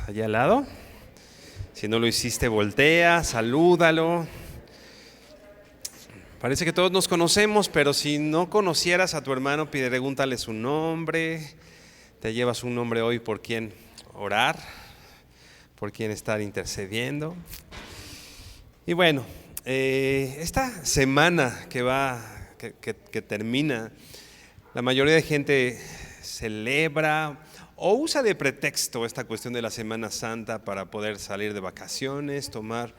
Allá al lado. Si no lo hiciste, voltea, salúdalo. Parece que todos nos conocemos, pero si no conocieras a tu hermano, pregúntale su nombre. Te llevas un nombre hoy por quien orar, por quien estar intercediendo. Y bueno, esta semana que termina, la mayoría de gente celebra o usa de pretexto esta cuestión de la Semana Santa para poder salir de vacaciones, tomar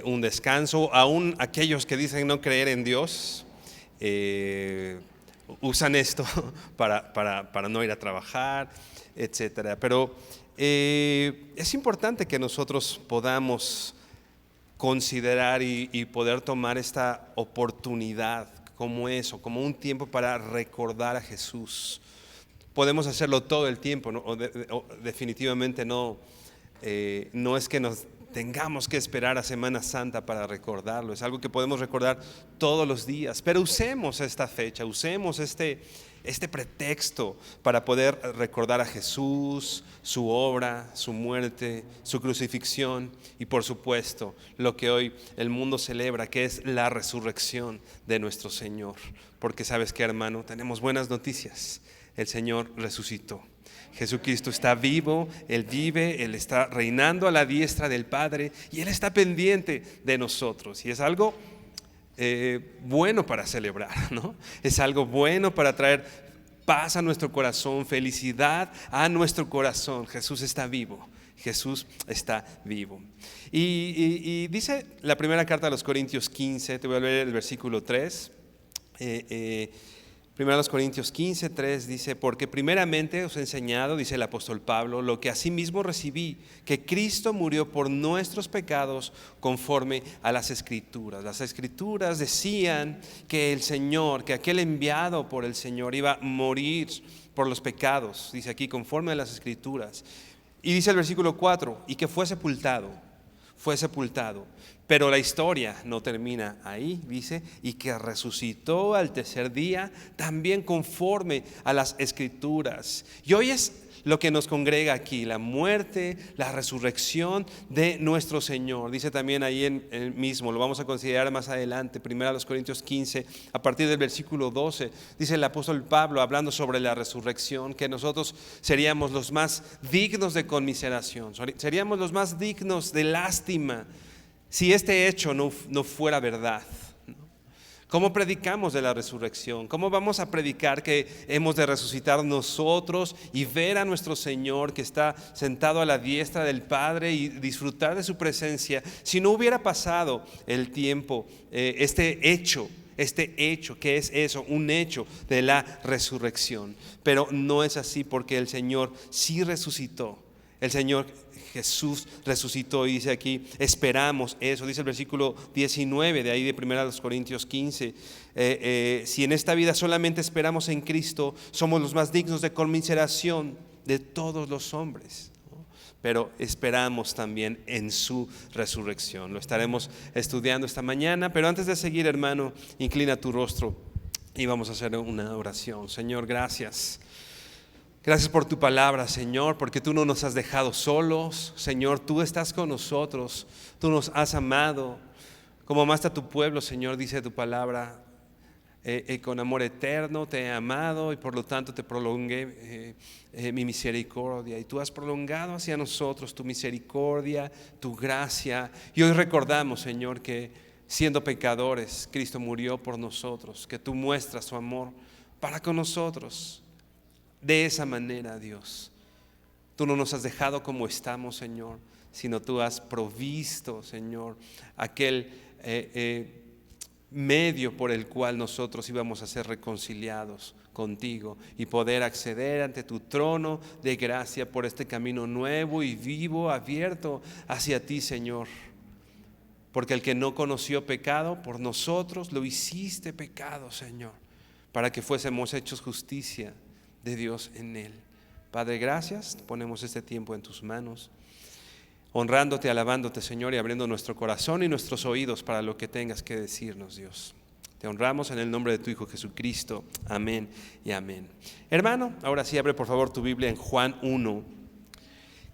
un descanso. Aún aquellos que dicen no creer en Dios usan esto para no ir a trabajar, etcétera. Pero es importante que nosotros podamos considerar y poder tomar esta oportunidad como eso, como un tiempo para recordar a Jesús. Podemos hacerlo todo el tiempo, ¿no? Definitivamente no es que nos tengamos que esperar a Semana Santa para recordarlo. Es algo que podemos recordar todos los días, pero usemos esta fecha, usemos este pretexto para poder recordar a Jesús, su obra, su muerte, su crucifixión y por supuesto lo que hoy el mundo celebra, que es la resurrección de nuestro Señor. Porque sabes qué, hermano, tenemos buenas noticias. El Señor resucitó. Jesucristo está vivo, Él vive, Él está reinando a la diestra del Padre y Él está pendiente de nosotros. Y es algo bueno para celebrar, ¿no? Es algo bueno para traer paz a nuestro corazón, felicidad a nuestro corazón. Jesús está vivo. Jesús está vivo. Y dice la primera carta a los Corintios 15, te voy a leer el versículo 3. Primero los Corintios 15, 3 dice: porque primeramente os he enseñado, dice el apóstol Pablo, lo que asimismo recibí, que Cristo murió por nuestros pecados conforme a las Escrituras. Las Escrituras decían que el Señor, que aquel enviado por el Señor iba a morir por los pecados, dice aquí, conforme a las Escrituras. Y dice el versículo 4, y que fue sepultado. Pero la historia no termina ahí, dice, y que resucitó al tercer día, también conforme a las Escrituras. Y hoy es lo que nos congrega aquí, la muerte, la resurrección de nuestro Señor. Dice también ahí en el mismo, lo vamos a considerar más adelante, 1 Corintios 15, a partir del versículo 12, dice el apóstol Pablo, hablando sobre la resurrección, que nosotros seríamos los más dignos de conmiseración, seríamos los más dignos de lástima, si este hecho no fuera verdad. ¿Cómo predicamos de la resurrección? ¿Cómo vamos a predicar que hemos de resucitar nosotros y ver a nuestro Señor que está sentado a la diestra del Padre y disfrutar de su presencia si no hubiera pasado el tiempo, este hecho, que es eso, un hecho de la resurrección? Pero no es así, porque el Señor sí resucitó. El Señor Jesús resucitó y dice aquí, esperamos eso, dice el versículo 19 de ahí de 1 Corintios 15, si en esta vida solamente esperamos en Cristo, somos los más dignos de conmiseración de todos los hombres, ¿no? Pero esperamos también en su resurrección. Lo estaremos estudiando esta mañana, pero antes de seguir, hermano, inclina tu rostro y vamos a hacer una oración. Señor, gracias. Gracias por tu palabra, Señor, porque tú no nos has dejado solos. Señor, tú estás con nosotros, tú nos has amado. Como amaste a tu pueblo, Señor, dice tu palabra, con amor eterno te he amado y por lo tanto te prolongué mi misericordia. Y tú has prolongado hacia nosotros tu misericordia, tu gracia. Y hoy recordamos, Señor, que siendo pecadores, Cristo murió por nosotros, que tú muestras tu amor para con nosotros. De esa manera, Dios, tú no nos has dejado como estamos, Señor, sino tú has provisto, Señor, aquel medio por el cual nosotros íbamos a ser reconciliados contigo y poder acceder ante tu trono de gracia por este camino nuevo y vivo, abierto hacia ti, Señor. Porque el que no conoció pecado, por nosotros lo hiciste pecado, Señor, para que fuésemos hechos justicia de Dios en él. Padre, gracias, ponemos este tiempo en tus manos, honrándote, alabándote, Señor, y abriendo nuestro corazón y nuestros oídos para lo que tengas que decirnos, Dios. Te honramos en el nombre de tu Hijo Jesucristo. Amén y amén. Hermano, ahora sí, abre por favor tu Biblia en Juan 1.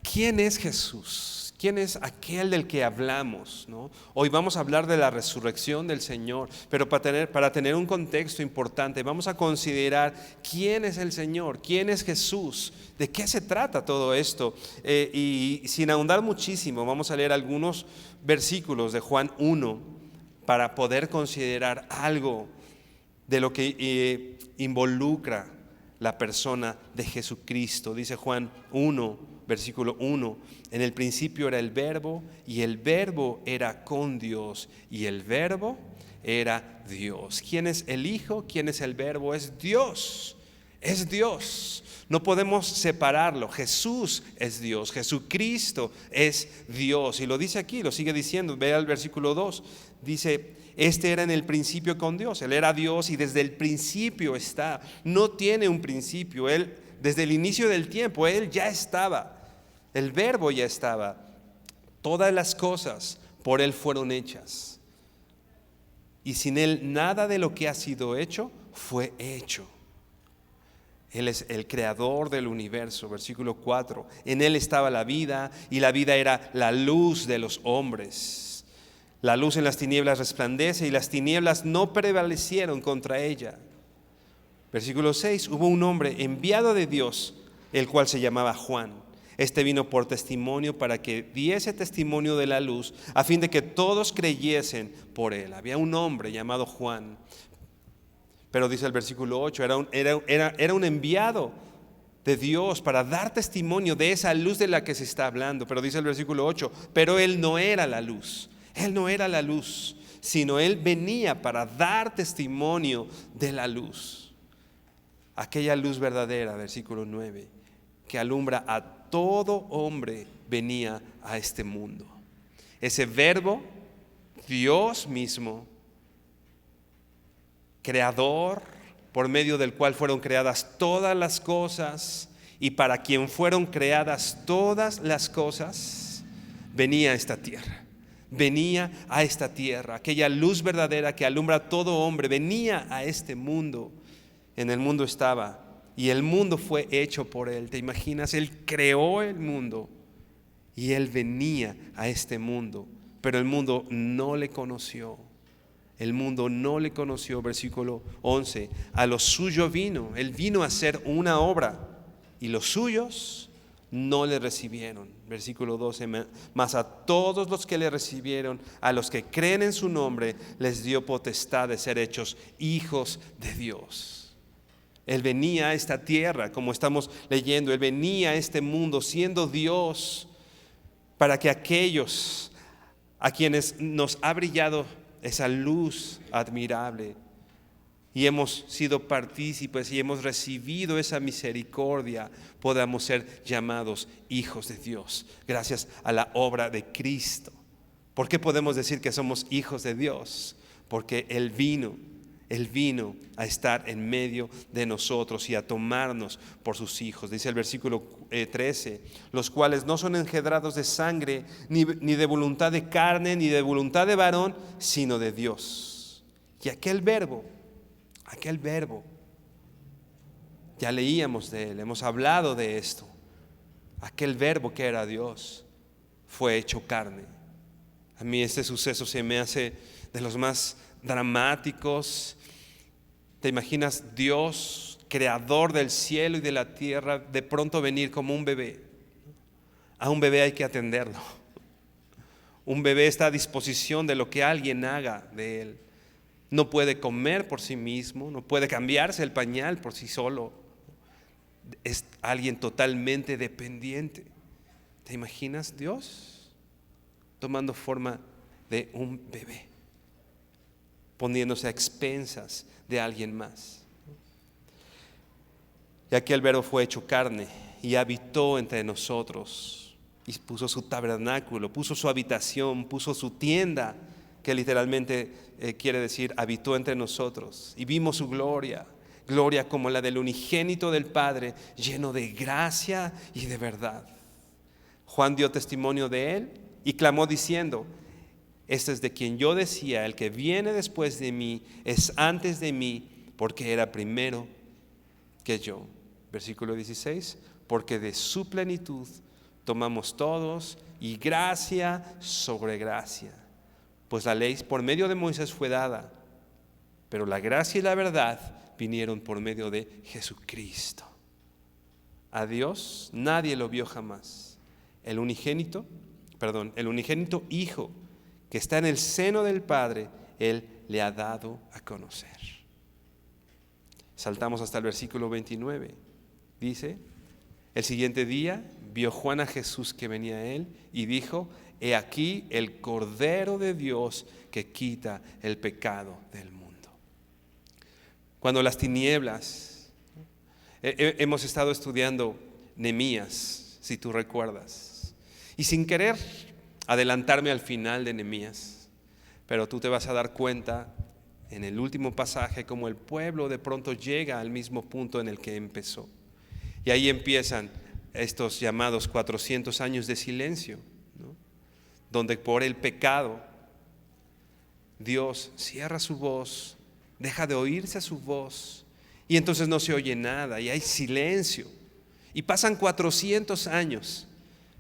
¿Quién es Jesús? ¿Quién es aquel del que hablamos, ¿no? Hoy vamos a hablar de la resurrección del Señor, pero para tener un contexto importante, vamos a considerar quién es el Señor, quién es Jesús, de qué se trata todo esto. Y sin ahondar muchísimo, vamos a leer algunos versículos de Juan 1 para poder considerar algo de lo que involucra la persona de Jesucristo. Dice Juan 1, versículo 1, en el principio era el Verbo, y el Verbo era con Dios, y el Verbo era Dios. ¿Quién es el Hijo? ¿Quién es el Verbo? Es Dios, es Dios. No podemos separarlo. Jesús es Dios, Jesucristo es Dios. Y lo dice aquí, lo sigue diciendo, ve al versículo 2, dice, este era en el principio con Dios. Él era Dios y desde el principio está. No tiene un principio. Él, desde el inicio del tiempo, Él ya estaba. El Verbo ya estaba. Todas las cosas por Él fueron hechas. Y sin Él nada de lo que ha sido hecho fue hecho. Él es el creador del universo. Versículo 4. En Él estaba la vida y la vida era la luz de los hombres. La luz en las tinieblas resplandece y las tinieblas no prevalecieron contra ella. Versículo 6. Hubo un hombre enviado de Dios, el cual se llamaba Juan. Este vino por testimonio para que diese testimonio de la luz, a fin de que todos creyesen por él. Había un hombre llamado Juan. Pero dice el versículo 8, era un enviado de Dios para dar testimonio de esa luz de la que se está hablando. Pero dice el versículo 8, pero él no era la luz. Él no era la luz, sino él venía para dar testimonio de la luz. Aquella luz verdadera, versículo 9, que alumbra a todo hombre, venía a este mundo. Ese Verbo, Dios mismo, creador, por medio del cual fueron creadas todas las cosas y para quien fueron creadas todas las cosas, venía a esta tierra. venía a esta tierra. Aquella luz verdadera que alumbra a todo hombre venía a este mundo. En el mundo estaba y el mundo fue hecho por Él. ¿Te imaginas? Él creó el mundo y Él venía a este mundo, pero el mundo no le conoció. El mundo no le conoció. Versículo 11. A lo suyo vino. Él vino a hacer una obra y los suyos no le recibieron. Versículo 12. Mas a todos los que le recibieron, a los que creen en su nombre, les dio potestad de ser hechos hijos de Dios. Él venía a esta tierra, como estamos leyendo. Él venía a este mundo siendo Dios, para que aquellos a quienes nos ha brillado esa luz admirable y hemos sido partícipes y hemos recibido esa misericordia, podamos ser llamados hijos de Dios gracias a la obra de Cristo. ¿Por qué podemos decir que somos hijos de Dios? Porque Él vino a estar en medio de nosotros y a tomarnos por sus hijos. Dice el versículo 13, los cuales no son engendrados de sangre, ni de voluntad de carne, ni de voluntad de varón, sino de Dios. Y aquel verbo, ya leíamos de él, hemos hablado de esto. Aquel verbo que era Dios fue hecho carne. A mí este suceso se me hace de los más dramáticos. ¿Te imaginas Dios, creador del cielo y de la tierra, de pronto venir como un bebé? A un bebé hay que atenderlo. Un bebé está a disposición de lo que alguien haga de él. No puede comer por sí mismo, no puede cambiarse el pañal por sí solo. Es alguien totalmente dependiente. ¿Te imaginas Dios tomando forma de un bebé, poniéndose a expensas de alguien más? Y aquel verbo fue hecho carne y habitó entre nosotros y puso su tabernáculo, puso su habitación, puso su tienda, que literalmente quiere decir habitó entre nosotros, y vimos su gloria como la del unigénito del Padre, lleno de gracia y de verdad. Juan dio testimonio de él y clamó diciendo: este es de quien yo decía, el que viene después de mí es antes de mí, porque era primero que yo. Versículo 16, porque de su plenitud tomamos todos, y gracia sobre gracia. Pues la ley por medio de Moisés fue dada, pero la gracia y la verdad vinieron por medio de Jesucristo. A Dios nadie lo vio jamás. El unigénito Hijo que está en el seno del Padre, Él le ha dado a conocer. Saltamos hasta el versículo 29. Dice: el siguiente día vio Juan a Jesús que venía a él y dijo: he aquí el Cordero de Dios que quita el pecado del mundo. Cuando las tinieblas, hemos estado estudiando Nehemías, si tú recuerdas, y sin querer adelantarme al final de Nehemías, pero tú te vas a dar cuenta en el último pasaje como el pueblo de pronto llega al mismo punto en el que empezó, y ahí empiezan estos llamados 400 años de silencio, ¿no? Donde por el pecado Dios cierra su voz, deja de oírse su voz, y entonces no se oye nada y hay silencio, y pasan 400 años,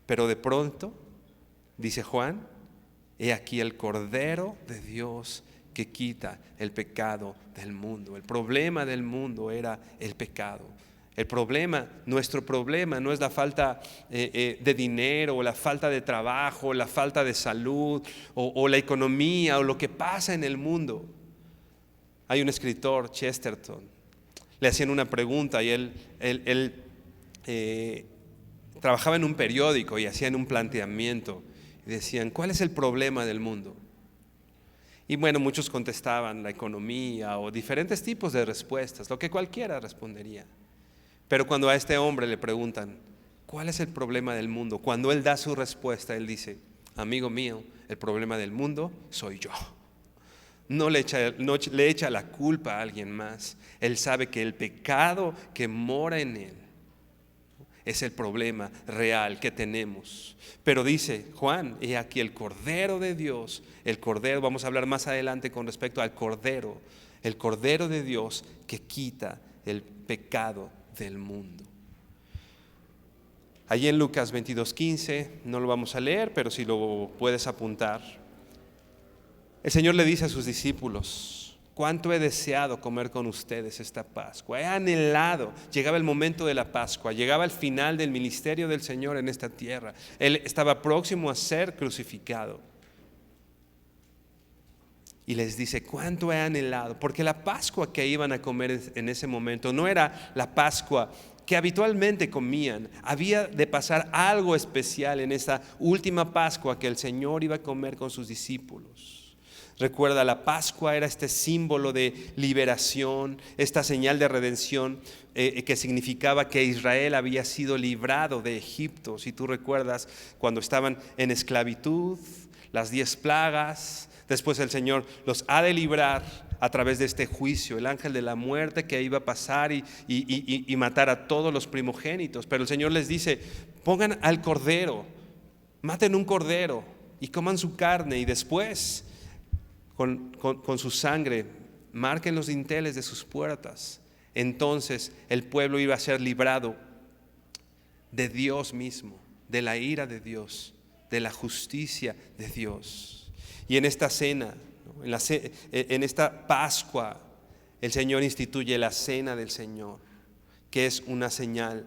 pero de pronto dice Juan: he aquí el Cordero de Dios que quita el pecado del mundo. El problema del mundo era el pecado. Nuestro problema no es la falta de dinero, o la falta de trabajo, o la falta de salud, o la economía, o lo que pasa en el mundo. Hay un escritor, Chesterton, le hacían una pregunta y él trabajaba en un periódico y hacían un planteamiento. Y decían: ¿cuál es el problema del mundo? Y bueno, muchos contestaban la economía o diferentes tipos de respuestas, lo que cualquiera respondería. Pero cuando a este hombre le preguntan: ¿cuál es el problema del mundo?, cuando él da su respuesta, él dice: amigo mío, el problema del mundo soy yo. No le echa la culpa a alguien más. Él sabe que el pecado que mora en él Es el problema real que tenemos. Pero dice Juan, he aquí el Cordero de Dios, el Cordero, vamos a hablar más adelante con respecto al Cordero, el Cordero de Dios que quita el pecado del mundo. Allí en Lucas 22:15, no lo vamos a leer, pero si lo puedes apuntar. El Señor le dice a sus discípulos: cuánto he deseado comer con ustedes esta Pascua, he anhelado. Llegaba el momento de la Pascua, llegaba el final del ministerio del Señor en esta tierra. Él estaba próximo a ser crucificado. Y les dice: cuánto he anhelado, porque la Pascua que iban a comer en ese momento no era la Pascua que habitualmente comían. Había de pasar algo especial en esa última Pascua que el Señor iba a comer con sus discípulos. Recuerda, la Pascua era este símbolo de liberación, esta señal de redención que significaba que Israel había sido librado de Egipto. Si tú recuerdas, cuando estaban en esclavitud, las 10 plagas, después el Señor los ha de librar a través de este juicio, el ángel de la muerte que iba a pasar y matar a todos los primogénitos. Pero el Señor les dice: pongan al cordero, maten un cordero y coman su carne, y después con su sangre marquen los dinteles de sus puertas. Entonces el pueblo iba a ser librado de Dios mismo, de la ira de Dios, de la justicia de Dios. Y en esta cena, en esta Pascua, el Señor instituye la cena del Señor, que es una señal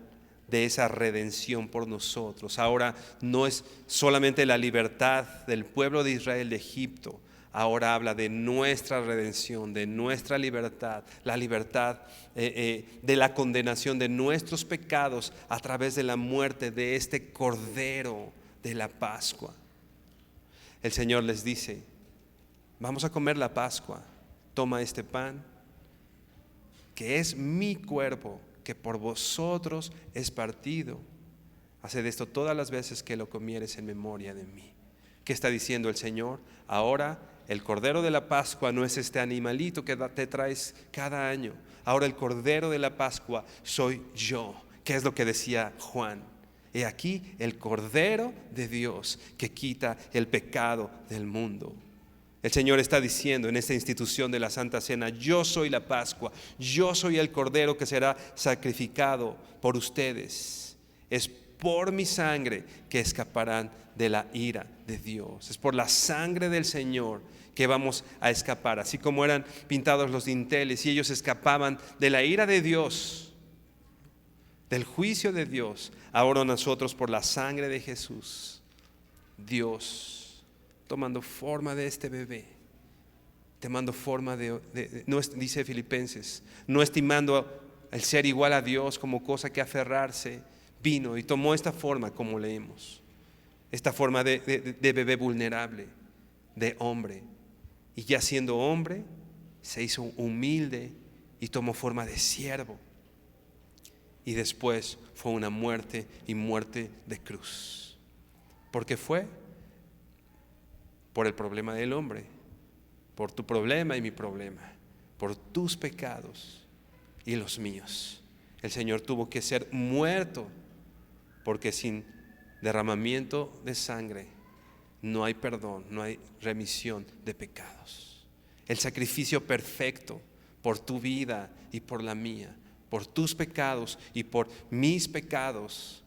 de esa redención por nosotros. Ahora no es solamente la libertad del pueblo de Israel de Egipto, ahora habla de nuestra redención, de nuestra libertad, la libertad de la condenación de nuestros pecados a través de la muerte de este Cordero de la Pascua. El Señor les dice: vamos a comer la Pascua, toma este pan, que es mi cuerpo, que por vosotros es partido. Haced esto todas las veces que lo comieres en memoria de mí. ¿Qué está diciendo el Señor? Ahora el Cordero de la Pascua no es este animalito que te traes cada año. Ahora el Cordero de la Pascua soy yo. ¿Qué es lo que decía Juan? He aquí el Cordero de Dios que quita el pecado del mundo. El Señor está diciendo en esta institución de la Santa Cena: yo soy la Pascua, yo soy el Cordero que será sacrificado por ustedes. Es por mi sangre que escaparán de la ira de Dios. Es por la sangre del Señor que vamos a escapar. Así como eran pintados los dinteles y ellos escapaban de la ira de Dios, del juicio de Dios, ahora nosotros, por la sangre de Jesús, Dios tomando forma de este bebé, tomando forma no, dice Filipenses, no estimando el ser igual a Dios como cosa que aferrarse, vino y tomó esta forma, como leemos, esta forma de bebé vulnerable, de hombre. Y ya siendo hombre, se hizo humilde y tomó forma de siervo. Y después fue una muerte, y muerte de cruz. ¿Por qué fue? Por el problema del hombre, por tu problema y mi problema, por tus pecados y los míos. El Señor tuvo que ser muerto, porque sin derramamiento de sangre no hay perdón, no hay remisión de pecados. El sacrificio perfecto por tu vida y por la mía, por tus pecados y por mis pecados,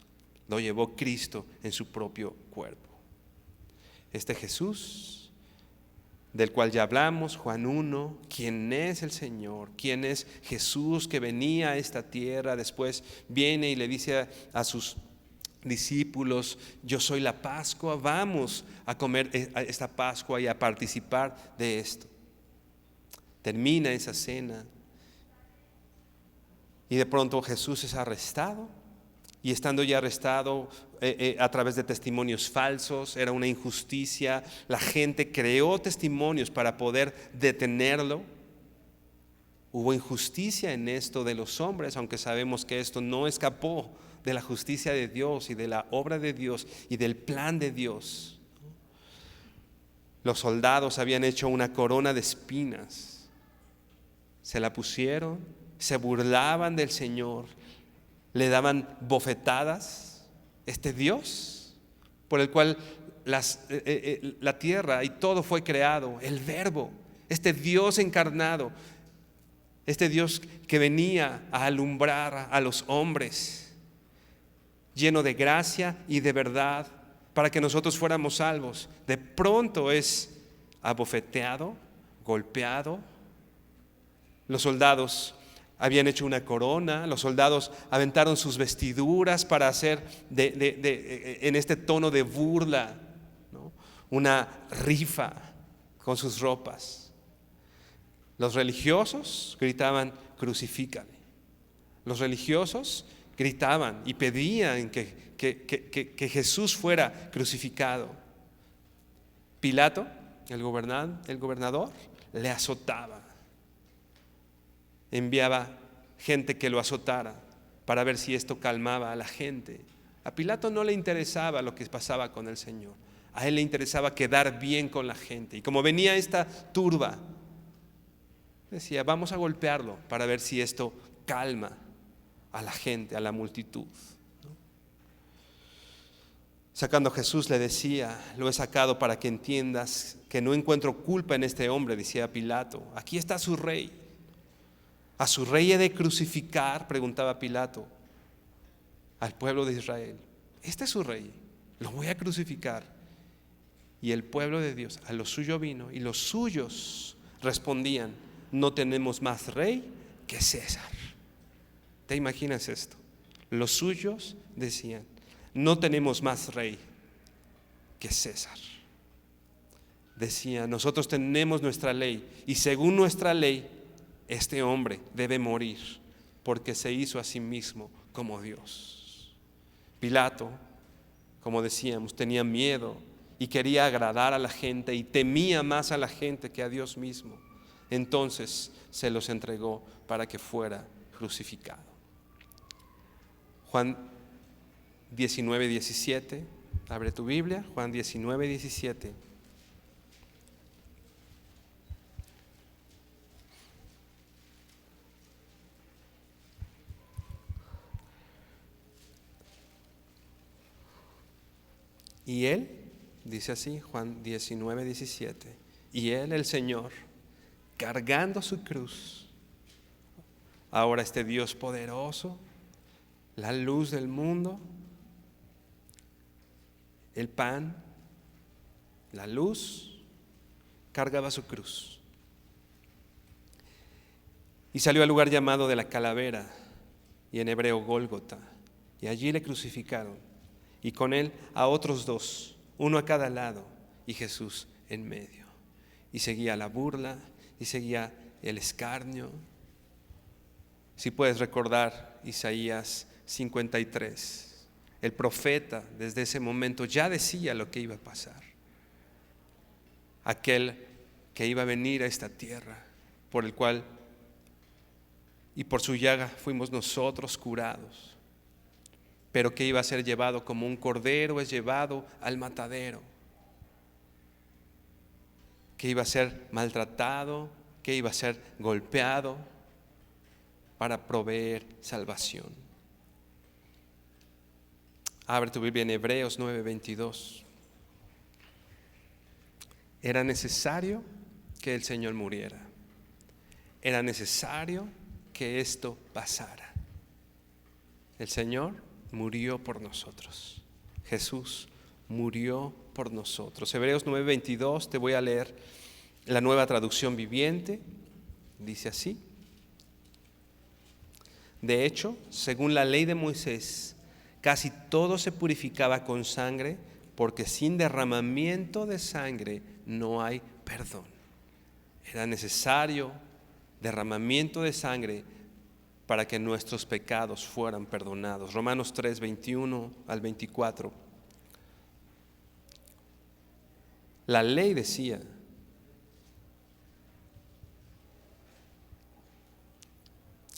lo llevó Cristo en su propio cuerpo. Este Jesús, del cual ya hablamos, Juan 1, ¿quién es el Señor? ¿Quién es Jesús que venía a esta tierra? Después viene y le dice a sus discípulos: yo soy la Pascua, vamos a comer esta Pascua y a participar de esto. Termina esa cena y de pronto Jesús es arrestado, y estando ya arrestado a través de testimonios falsos, era una injusticia, la gente creó testimonios para poder detenerlo. Hubo injusticia en esto de los hombres, aunque sabemos que esto no escapó de la justicia de Dios y de la obra de Dios y del plan de Dios. Los soldados habían hecho una corona de espinas, se la pusieron, se burlaban del Señor, le daban bofetadas. Este Dios por el cual la tierra y todo fue creado, el Verbo, este Dios encarnado, este Dios que venía a alumbrar a los hombres, lleno de gracia y de verdad, para que nosotros fuéramos salvos, de pronto es abofeteado, golpeado. Los soldados habían hecho una corona, los soldados aventaron sus vestiduras para hacer en este tono de burla, ¿no?, una rifa con sus ropas. Los religiosos gritaban: crucifícale. Los religiosos gritaban y pedían que Jesús fuera crucificado. Pilato, el gobernador, le azotaba. Enviaba gente que lo azotara para ver si esto calmaba a la gente. A Pilato no le interesaba lo que pasaba con el Señor. A él le interesaba quedar bien con la gente. Y como venía esta turba, decía: vamos a golpearlo para ver si esto calma a la gente, a la multitud. Sacando a Jesús le decía: lo he sacado para que entiendas que no encuentro culpa en este hombre, decía Pilato. Aquí está su rey. ¿A su rey he de crucificar?, preguntaba Pilato al pueblo de Israel. Este es su rey, lo voy a crucificar. Y el pueblo de Dios a lo suyo vino, y los suyos respondían: no tenemos más rey que César. ¿Te imaginas esto? Los suyos decían: no tenemos más rey que César. Decían: nosotros tenemos nuestra ley, y según nuestra ley este hombre debe morir, porque se hizo a sí mismo como Dios. Pilato, como decíamos, tenía miedo y quería agradar a la gente, y temía más a la gente que a Dios mismo. Entonces se los entregó para que fuera crucificado. Juan 19:17, abre tu Biblia, Juan 19:17. Y él, dice así, Juan 19:17, y él, el Señor, cargando su cruz, ahora este Dios poderoso, la luz del mundo, el pan, la luz, cargaba su cruz. Y salió al lugar llamado de la Calavera, y en hebreo Gólgota, y allí le crucificaron, y con él a otros dos, uno a cada lado, y Jesús en medio. Y seguía la burla, y seguía el escarnio. Si puedes recordar Isaías 53, el profeta desde ese momento ya decía lo que iba a pasar. Aquel que iba a venir a esta tierra, por el cual y por su llaga fuimos nosotros curados, pero que iba a ser llevado como un cordero es llevado al matadero, que iba a ser maltratado, que iba a ser golpeado para proveer salvación. Abre tu Biblia en Hebreos 9:22. Era necesario que el Señor muriera. Era necesario que esto pasara. El Señor murió por nosotros. Jesús murió por nosotros. Hebreos 9:22, te voy a leer la Nueva Traducción Viviente. Dice así: de hecho, según la ley de Moisés, casi todo se purificaba con sangre, porque sin derramamiento de sangre no hay perdón. Era necesario derramamiento de sangre para que nuestros pecados fueran perdonados. Romanos 3:21 al 24. La ley decía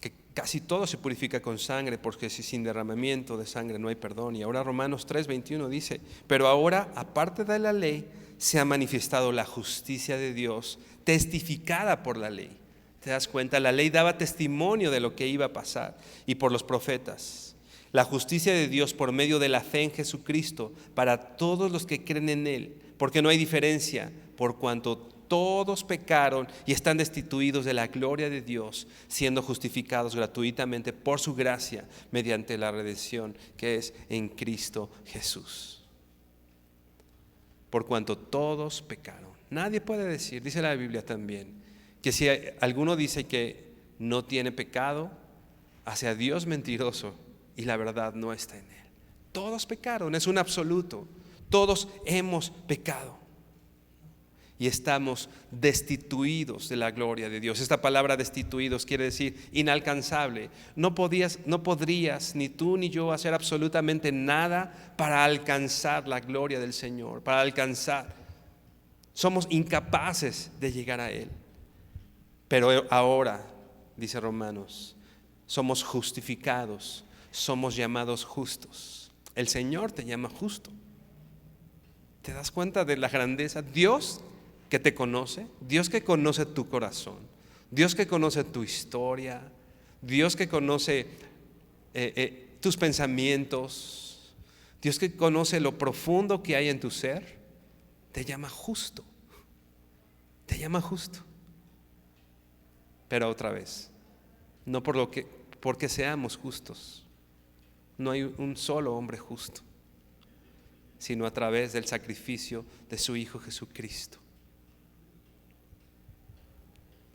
que casi todo se purifica con sangre, porque si sin derramamiento de sangre no hay perdón. Y ahora Romanos 3:21 dice: pero ahora, aparte de la ley, se ha manifestado la justicia de Dios, testificada por la ley. ¿Te das cuenta? La ley daba testimonio de lo que iba a pasar, y por los profetas. La justicia de Dios por medio de la fe en Jesucristo para todos los que creen en Él, porque no hay diferencia, por cuanto todos pecaron y están destituidos de la gloria de Dios, siendo justificados gratuitamente por su gracia mediante la redención que es en Cristo Jesús. Por cuanto todos pecaron. Nadie puede decir, dice la Biblia también, que si alguno dice que no tiene pecado, hace a Dios mentiroso y la verdad no está en él. Todos pecaron, es un absoluto. Todos hemos pecado y estamos destituidos de la gloria de Dios. Esta palabra destituidos quiere decir inalcanzable. No podrías ni tú ni yo hacer absolutamente nada para alcanzar la gloria del Señor, para alcanzar. Somos incapaces de llegar a Él. Pero ahora, dice Romanos, somos justificados, somos llamados justos. El Señor te llama justo. ¿Te das cuenta de la grandeza? Dios que te conoce, Dios que conoce tu corazón, Dios que conoce tu historia, Dios que conoce tus pensamientos, Dios que conoce lo profundo que hay en tu ser, te llama justo. Te llama justo. Pero otra vez, no porque seamos justos. No hay un solo hombre justo, sino a través del sacrificio de su Hijo Jesucristo.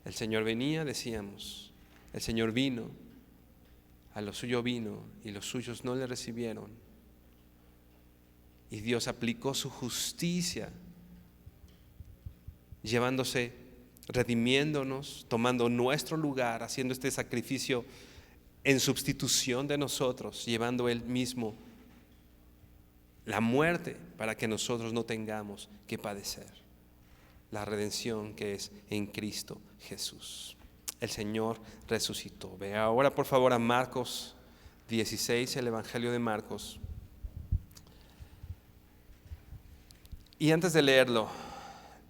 El Señor venía, decíamos, el Señor vino, a lo suyo vino y los suyos no le recibieron. Y Dios aplicó su justicia, redimiéndonos, tomando nuestro lugar, haciendo este sacrificio en sustitución de nosotros, llevando Él mismo la muerte para que nosotros no tengamos que padecer. La redención que es en Cristo Jesús. El Señor resucitó. Ve ahora por favor a Marcos 16, el Evangelio de Marcos. Y antes de leerlo,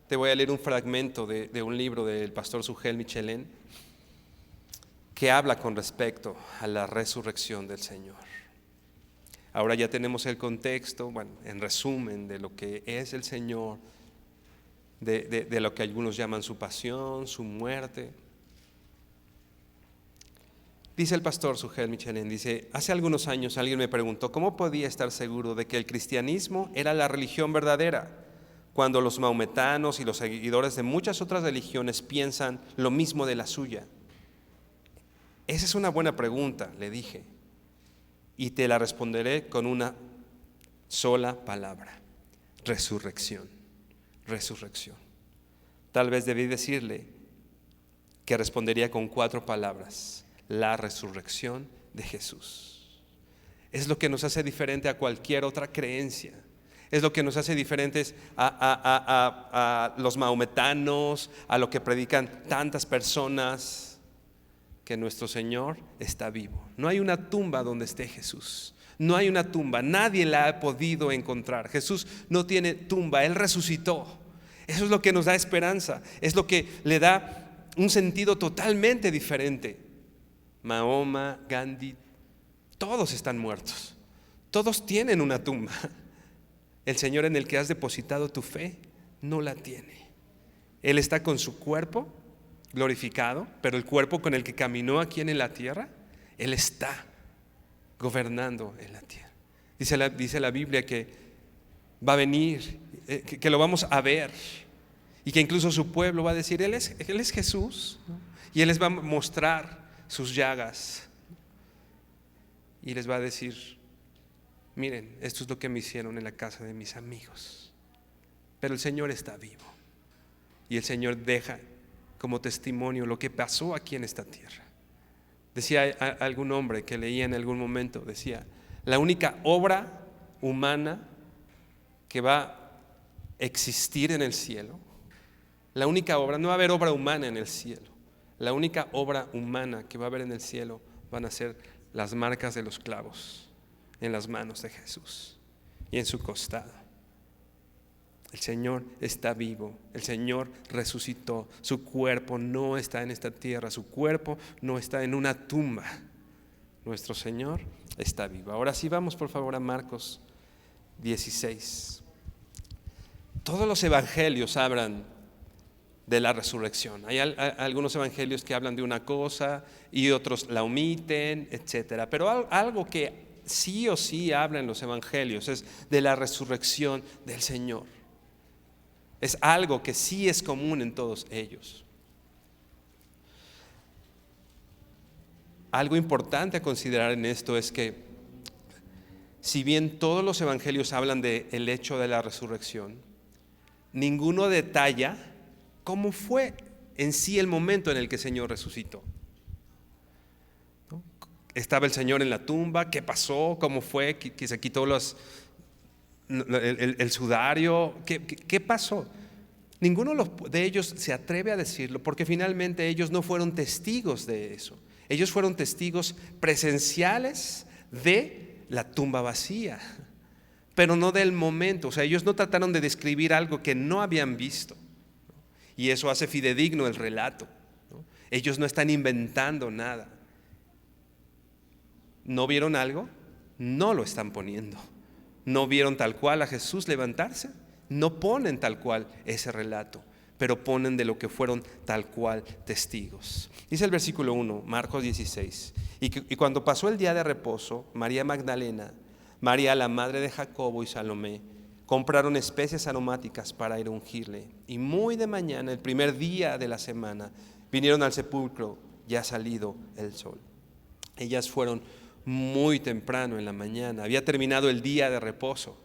te voy a leer un fragmento de un libro del pastor Sugel Michelén que habla con respecto a la resurrección del Señor. Ahora ya tenemos el contexto, bueno, en resumen, de lo que es el Señor, de lo que algunos llaman su pasión, su muerte. Dice el pastor Sugel Michelén, dice: hace algunos años alguien me preguntó cómo podía estar seguro de que el cristianismo era la religión verdadera, cuando los maometanos y los seguidores de muchas otras religiones piensan lo mismo de la suya. Esa es una buena pregunta, le dije, y te la responderé con una sola palabra: resurrección. Resurrección. Tal vez debí decirle que respondería con 4 palabras: la resurrección de Jesús. Es lo que nos hace diferente a cualquier otra creencia. Es lo que nos hace diferentes a los maometanos, a lo que predican tantas personas, que nuestro Señor está vivo. No hay una tumba donde esté Jesús. No hay una tumba, nadie la ha podido encontrar. Jesús no tiene tumba, Él resucitó. Eso es lo que nos da esperanza, es lo que le da un sentido totalmente diferente. Mahoma, Gandhi, todos están muertos, todos tienen una tumba. El Señor en el que has depositado tu fe no la tiene. Él está con su cuerpo glorificado, pero el cuerpo con el que caminó aquí en la tierra, Él está gobernando en la tierra. Dice la Biblia que va a venir, que lo vamos a ver, y que incluso su pueblo va a decir: Él es Jesús, ¿no? Y Él les va a mostrar sus llagas y les va a decir: miren, esto es lo que me hicieron en la casa de mis amigos. Pero el Señor está vivo y el Señor deja como testimonio lo que pasó aquí en esta tierra. Decía algún hombre que leía en algún momento, decía: la única obra humana que va a existir en el cielo, la única obra, no va a haber obra humana en el cielo, la única obra humana que va a haber en el cielo van a ser las marcas de los clavos en las manos de Jesús y en su costado. El Señor está vivo, el Señor resucitó, su cuerpo no está en esta tierra, su cuerpo no está en una tumba. Nuestro Señor está vivo. Ahora sí, vamos por favor a Marcos 16. Todos los evangelios hablan de la resurrección. Hay algunos evangelios que hablan de una cosa y otros la omiten, etcétera. Pero algo que sí o sí habla en los evangelios es de la resurrección del Señor. Es algo que sí es común en todos ellos. Algo importante a considerar en esto es que si bien todos los evangelios hablan del hecho de la resurrección, ninguno detalla cómo fue en sí el momento en el que el Señor resucitó. ¿No? Estaba el Señor en la tumba, ¿qué pasó? ¿Cómo fue? ¿Que se quitó el sudario? ¿Qué pasó? Ninguno de ellos se atreve a decirlo porque finalmente ellos no fueron testigos de eso. Ellos fueron testigos presenciales de la tumba vacía, pero no del momento. O sea, ellos no trataron de describir algo que no habían visto, ¿no? Y eso hace fidedigno el relato, ¿no? Ellos no están inventando nada. ¿No vieron algo? No lo están poniendo. ¿No vieron tal cual a Jesús levantarse? No ponen tal cual ese relato, pero ponen de lo que fueron tal cual testigos. Dice el versículo 1, Marcos 16, y cuando pasó el día de reposo, María Magdalena, María la madre de Jacobo y Salomé compraron especias aromáticas para ir a ungirle. Y muy de mañana, el primer día de la semana, vinieron al sepulcro ya salido el sol. Ellas fueron muy temprano en la mañana, había terminado el día de reposo.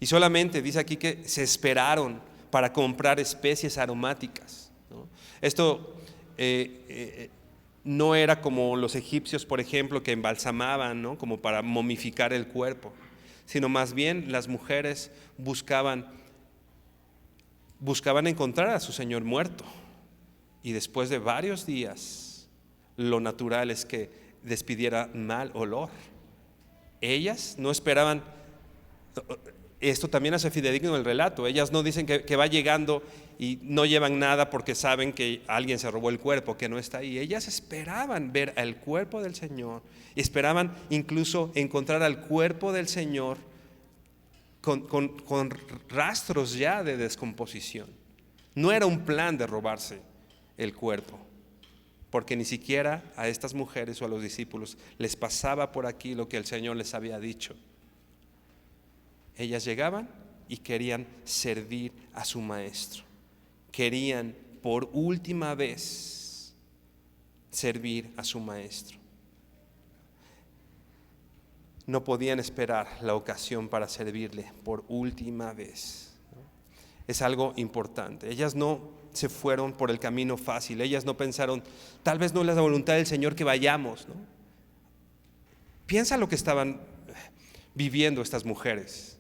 Y solamente dice aquí que se esperaron para comprar especies aromáticas, ¿no? Esto no era como los egipcios, por ejemplo, que embalsamaban, ¿no? Como para momificar el cuerpo, sino más bien las mujeres buscaban encontrar a su Señor muerto. Y después de varios días, lo natural es que despidiera mal olor. Ellas no esperaban. Esto también hace fidedigno el relato. Ellas no dicen que va llegando y no llevan nada porque saben que alguien se robó el cuerpo, que no está ahí. Ellas esperaban ver al cuerpo del Señor y esperaban incluso encontrar al cuerpo del Señor con rastros ya de descomposición. No era un plan de robarse el cuerpo, porque ni siquiera a estas mujeres o a los discípulos les pasaba por aquí lo que el Señor les había dicho. Ellas llegaban y querían servir a su maestro. Querían por última vez servir a su maestro. No podían esperar la ocasión para servirle por última vez. Es algo importante. Ellas no se fueron por el camino fácil. Ellas no pensaron, tal vez no es la voluntad del Señor que vayamos, ¿no? Piensa lo que estaban viviendo estas mujeres.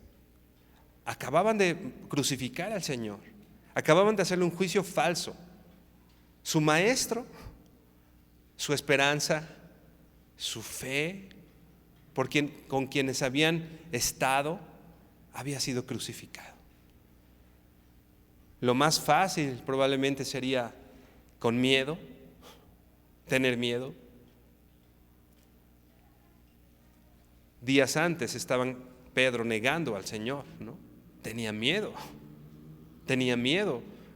Acababan de crucificar al Señor, acababan de hacerle un juicio falso. Su maestro, su esperanza, su fe, con quienes habían estado, había sido crucificado. Lo más fácil probablemente sería con miedo, tener miedo. Días antes estaban Pedro negando al Señor, ¿no? Tenía miedo,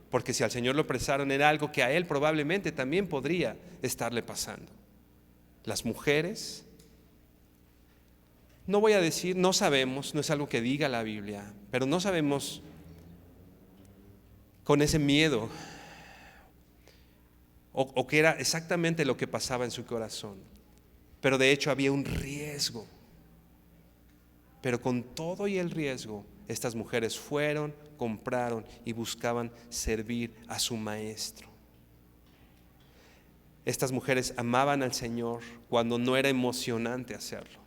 porque si al Señor lo apresaron era algo que a él probablemente también podría estarle pasando. Las mujeres, no voy a decir, no sabemos, no es algo que diga la Biblia, pero no sabemos con ese miedo o qué era exactamente lo que pasaba en su corazón, pero de hecho había un riesgo. Pero con todo y el riesgo, estas mujeres fueron, compraron y buscaban servir a su maestro. Estas mujeres amaban al Señor cuando no era emocionante hacerlo.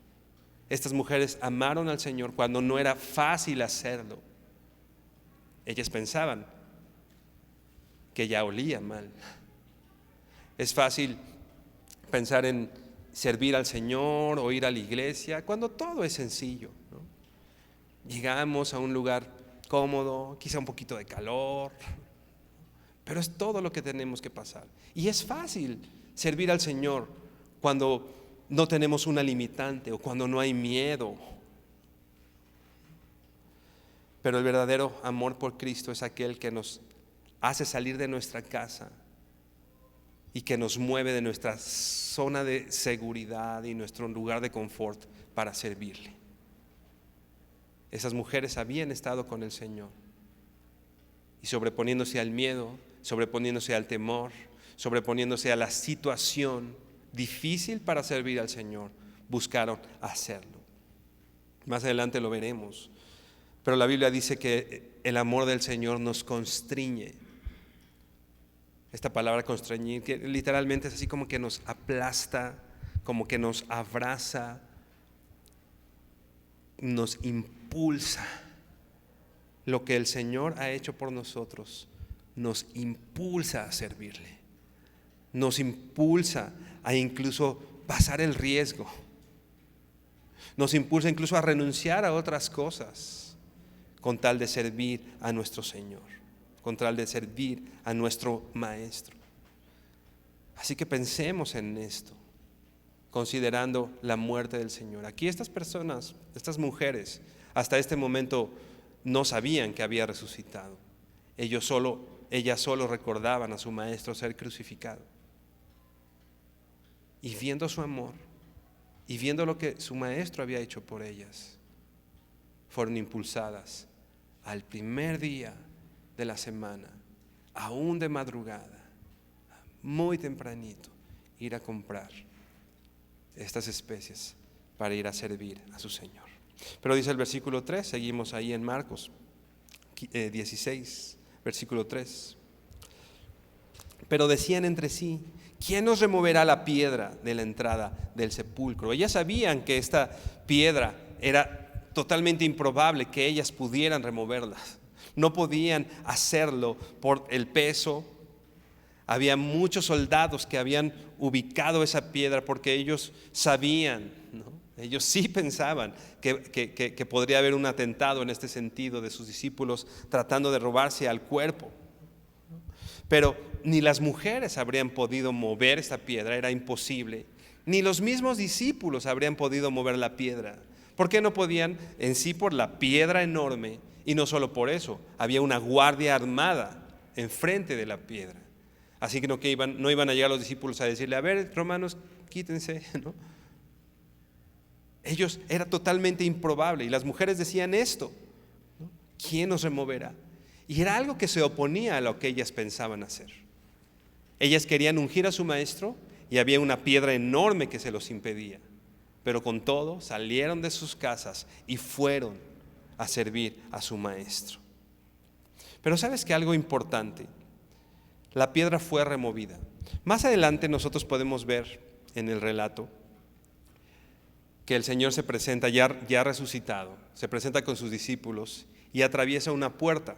Estas mujeres amaron al Señor cuando no era fácil hacerlo. Ellas pensaban que ya olía mal. Es fácil pensar en servir al Señor o ir a la iglesia cuando todo es sencillo, ¿no? Llegamos a un lugar cómodo, quizá un poquito de calor, pero es todo lo que tenemos que pasar. Y es fácil servir al Señor cuando no tenemos una limitante o cuando no hay miedo. Pero el verdadero amor por Cristo es aquel que nos hace salir de nuestra casa y que nos mueve de nuestra zona de seguridad y nuestro lugar de confort para servirle. Esas mujeres habían estado con el Señor y sobreponiéndose al miedo, sobreponiéndose al temor, sobreponiéndose a la situación difícil para servir al Señor, buscaron hacerlo. Más adelante lo veremos, pero la Biblia dice que el amor del Señor nos constriñe. Esta palabra constreñir, que literalmente es así como que nos aplasta, como que nos abraza, nos impulsa. Lo que el Señor ha hecho por nosotros nos impulsa a servirle, nos impulsa a incluso pasar el riesgo, nos impulsa incluso a renunciar a otras cosas con tal de servir a nuestro Señor, con tal de servir a nuestro Maestro. Así que pensemos en esto, considerando la muerte del Señor. Aquí estas personas, estas mujeres, hasta este momento no sabían que había resucitado. Ellas solo recordaban a su Maestro ser crucificado. Y viendo su amor, y viendo lo que su Maestro había hecho por ellas, fueron impulsadas al primer día de la semana, aún de madrugada, muy tempranito, ir a comprar estas especies para ir a servir a su Señor. Pero dice el versículo 3, seguimos ahí en Marcos 16, versículo 3. Pero decían entre sí: ¿quién nos removerá la piedra de la entrada del sepulcro? Ellas sabían que esta piedra era totalmente improbable que ellas pudieran removerla. No podían hacerlo por el peso. Había muchos soldados que habían ubicado esa piedra porque ellos sabían, ¿no? Ellos sí pensaban que podría haber un atentado en este sentido de sus discípulos tratando de robarse al cuerpo. Pero ni las mujeres habrían podido mover esta piedra, era imposible. Ni los mismos discípulos habrían podido mover la piedra. ¿Por qué no podían? En sí, por la piedra enorme, y no solo por eso, había una guardia armada enfrente de la piedra. Así que no iban a llegar los discípulos a decirle: a ver, romanos, quítense, ¿no? Ellos, era totalmente improbable, y las mujeres decían esto, ¿no? ¿Quién nos removerá? Y era algo que se oponía a lo que ellas pensaban hacer. Ellas querían ungir a su Maestro y había una piedra enorme que se los impedía, pero con todo salieron de sus casas y fueron a servir a su Maestro. Pero ¿sabes qué? Algo importante, la piedra fue removida. Más adelante nosotros podemos ver en el relato que el Señor se presenta ya resucitado, se presenta con sus discípulos y atraviesa una puerta.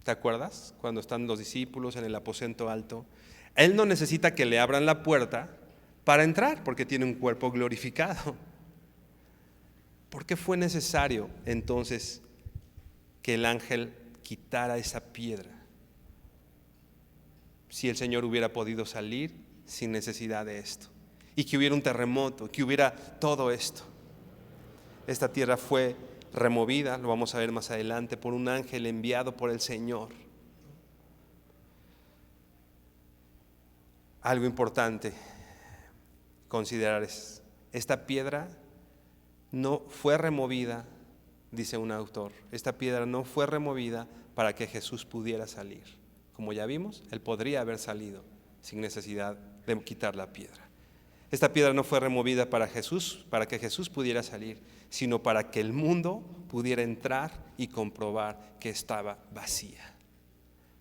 ¿Te acuerdas? Cuando están los discípulos en el aposento alto, Él no necesita que le abran la puerta para entrar porque tiene un cuerpo glorificado. ¿Por qué fue necesario entonces que el ángel quitara esa piedra? Si el Señor hubiera podido salir sin necesidad de esto, y que hubiera un terremoto, que hubiera todo esto. Esta tierra fue removida, lo vamos a ver más adelante, por un ángel enviado por el Señor. Algo importante considerar es: esta piedra no fue removida, dice un autor, esta piedra no fue removida para que Jesús pudiera salir. Como ya vimos, Él podría haber salido sin necesidad de quitar la piedra. Esta piedra no fue removida para que Jesús pudiera salir, sino para que el mundo pudiera entrar y comprobar que estaba vacía.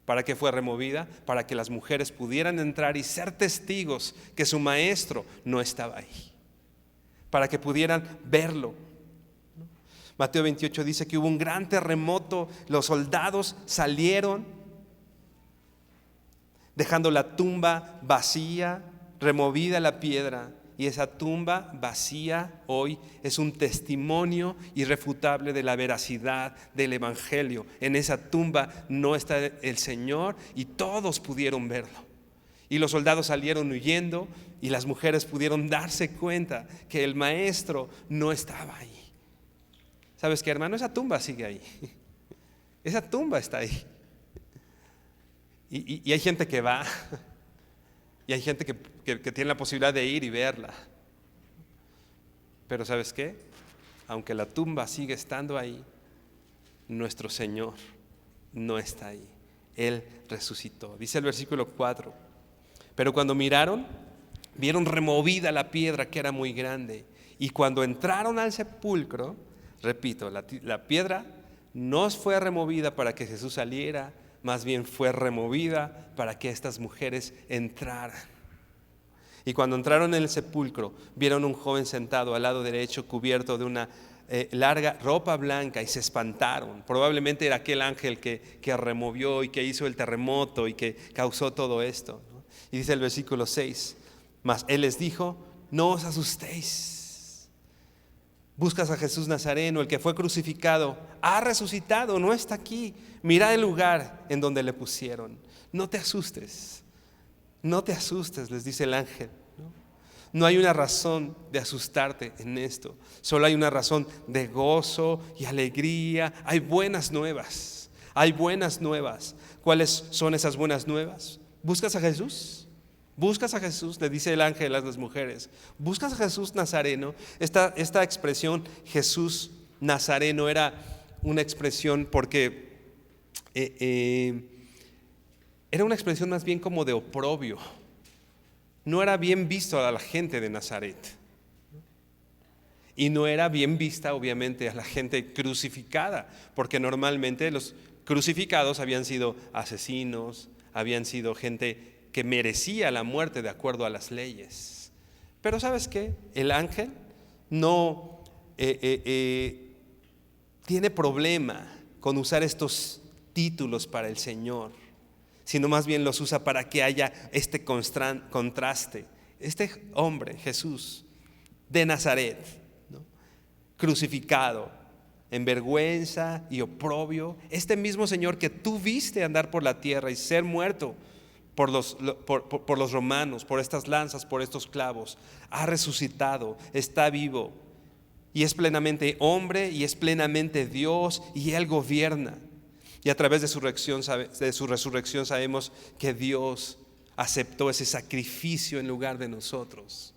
¿Para qué fue removida? Para que las mujeres pudieran entrar y ser testigos que su Maestro no estaba ahí, para que pudieran verlo. Mateo 28 dice que hubo un gran terremoto, los soldados salieron dejando la tumba vacía, removida la piedra, y esa tumba vacía hoy es un testimonio irrefutable de la veracidad del Evangelio. En esa tumba no está el Señor y todos pudieron verlo. Y los soldados salieron huyendo y las mujeres pudieron darse cuenta que el maestro no estaba ahí. ¿Sabes qué, hermano? Esa tumba sigue ahí. Esa tumba está ahí. Y hay gente que va, y hay gente que tiene la posibilidad de ir y verla. Pero ¿sabes qué? Aunque la tumba sigue estando ahí, nuestro Señor no está ahí. Él resucitó. Dice el versículo 4: pero cuando miraron, vieron removida la piedra, que era muy grande. Y cuando entraron al sepulcro, repito, la piedra no fue removida para que Jesús saliera, más bien fue removida para que estas mujeres entraran. Y cuando entraron en el sepulcro, vieron un joven sentado al lado derecho, cubierto de una larga ropa blanca, y se espantaron. Probablemente era aquel ángel que removió y que hizo el terremoto y que causó todo esto, ¿no? Y dice el versículo 6: mas él les dijo: no os asustéis. Buscas a Jesús Nazareno, el que fue crucificado. Ha resucitado, no está aquí. Mirad el lugar en donde le pusieron. No te asustes, no te asustes, les dice el ángel. No hay una razón de asustarte en esto. Solo hay una razón de gozo y alegría. Hay buenas nuevas. Hay buenas nuevas. ¿Cuáles son esas buenas nuevas? ¿Buscas a Jesús? ¿Buscas a Jesús? Le dice el ángel a las mujeres. ¿Buscas a Jesús Nazareno? Esta expresión Jesús Nazareno era una expresión porque era una expresión más bien como de oprobio. No era bien visto a la gente de Nazaret. Y no era bien vista, obviamente, a la gente crucificada, porque normalmente los crucificados habían sido asesinos, habían sido gente que merecía la muerte de acuerdo a las leyes. Pero ¿sabes qué? El ángel no tiene problema con usar estos títulos para el Señor, sino más bien los usa para que haya este contraste. Este hombre, Jesús de Nazaret, ¿no?, crucificado, en vergüenza y oprobio, este mismo Señor que tú viste andar por la tierra y ser muerto por los romanos, por estas lanzas, por estos clavos, ha resucitado, está vivo y es plenamente hombre y es plenamente Dios, y Él gobierna. Y a través de su resurrección sabemos que Dios aceptó ese sacrificio en lugar de nosotros.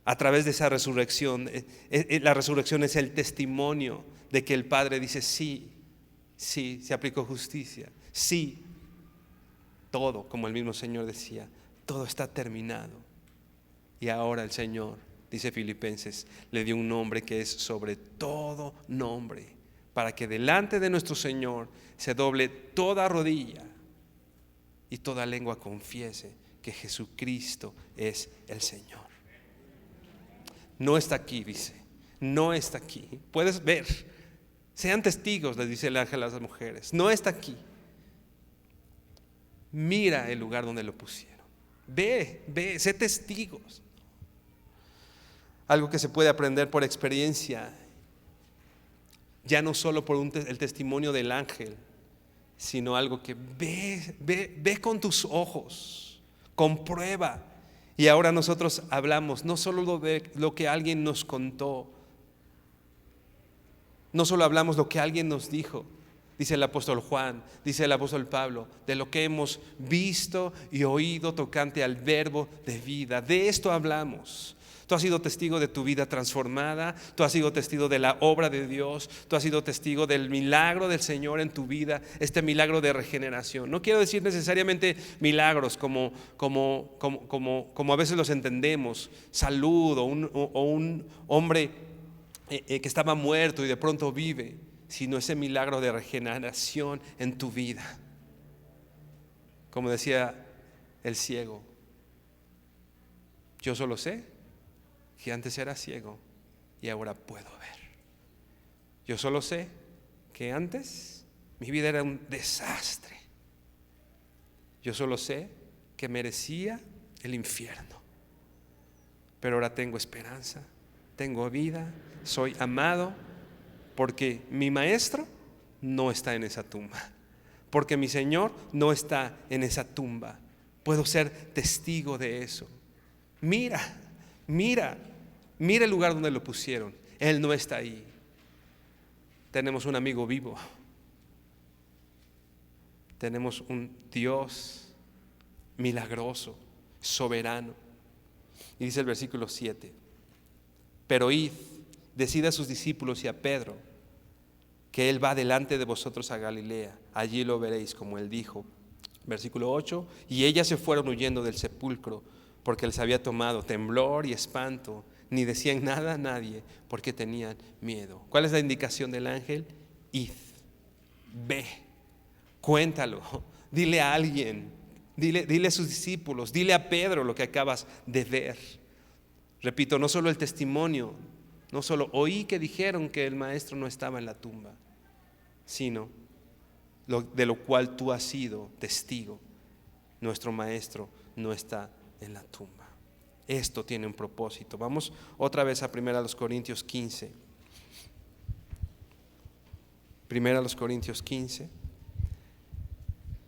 A través de esa resurrección, la resurrección es el testimonio de que el Padre dice: sí, se aplicó justicia, sí, todo, como el mismo Señor decía, todo está terminado. Y ahora el Señor, dice Filipenses, le dio un nombre que es sobre todo nombre, para que delante de nuestro Señor se doble toda rodilla y toda lengua confiese que Jesucristo es el Señor. No está aquí, dice, no está aquí. Puedes ver, sean testigos, les dice el ángel a las mujeres, no está aquí. Mira el lugar donde lo pusieron. Ve, sé testigos. Algo que se puede aprender por experiencia, ya no solo por el testimonio del ángel, sino algo que ve con tus ojos, comprueba. Y ahora nosotros hablamos no solo de lo que alguien nos contó, no solo hablamos lo que alguien nos dijo, dice el apóstol Juan, dice el apóstol Pablo, de lo que hemos visto y oído tocante al verbo de vida. De esto hablamos. Tú has sido testigo de tu vida transformada, tú has sido testigo de la obra de Dios, tú has sido testigo del milagro del Señor en tu vida, este milagro de regeneración. No quiero decir necesariamente milagros como a veces los entendemos, salud o un hombre que estaba muerto y de pronto vive, sino ese milagro de regeneración en tu vida. Como decía el ciego, yo solo sé que antes era ciego y ahora puedo ver. Yo solo sé que antes mi vida era un desastre. Yo solo sé que merecía el infierno, pero ahora tengo esperanza, tengo vida, soy amado, porque mi maestro no está en esa tumba, porque mi Señor no está en esa tumba. Puedo ser testigo de eso. Mira el lugar donde lo pusieron. Él no está ahí. Tenemos un amigo vivo. Tenemos un Dios milagroso, soberano. Y dice el versículo 7: pero id, decid a sus discípulos y a Pedro que Él va delante de vosotros a Galilea. Allí lo veréis, como Él dijo. Versículo 8: y ellas se fueron huyendo del sepulcro, porque les había tomado temblor y espanto. Ni decían nada a nadie, porque tenían miedo. ¿Cuál es la indicación del ángel? Id, ve, cuéntalo, dile a alguien, dile a sus discípulos, dile a Pedro lo que acabas de ver. Repito, no solo el testimonio, no solo oí que dijeron que el maestro no estaba en la tumba, sino de lo cual tú has sido testigo. Nuestro maestro no está en la tumba. Esto tiene un propósito. Vamos otra vez a 1 Corintios 15. 1 Corintios 15.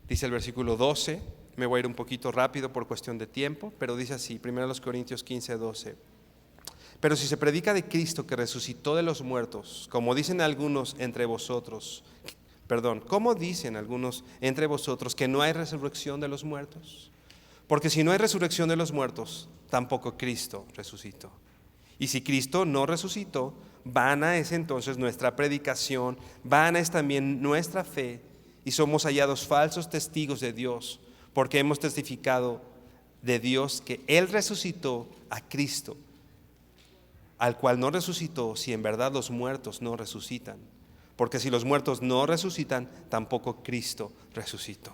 Dice el versículo 12. Me voy a ir un poquito rápido por cuestión de tiempo, pero dice así, 1 Corintios 15, 12. Pero si se predica de Cristo que resucitó de los muertos, como dicen algunos entre vosotros que no hay resurrección de los muertos? Porque si no hay resurrección de los muertos, tampoco Cristo resucitó. Y si Cristo no resucitó, vana es entonces nuestra predicación, vana es también nuestra fe, y somos hallados falsos testigos de Dios, porque hemos testificado de Dios que Él resucitó a Cristo, al cual no resucitó, si en verdad los muertos no resucitan. Porque si los muertos no resucitan, tampoco Cristo resucitó.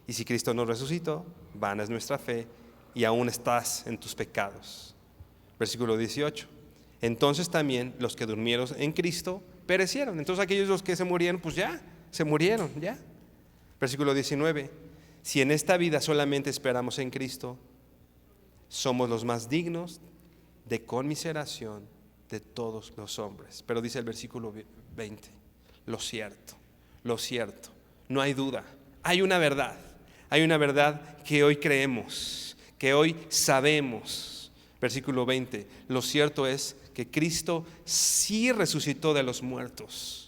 Y si Cristo no resucitó, vana es nuestra fe, y aún estás en tus pecados. Versículo 18. Entonces también los que durmieron en Cristo perecieron. Entonces aquellos los que se murieron, pues ya, se murieron, ya. Versículo 19. Si en esta vida solamente esperamos en Cristo, somos los más dignos de conmiseración de todos los hombres. Pero dice el versículo 20, lo cierto, no hay duda, hay una verdad que hoy creemos, que hoy sabemos. Versículo 20, lo cierto es que Cristo sí resucitó de los muertos.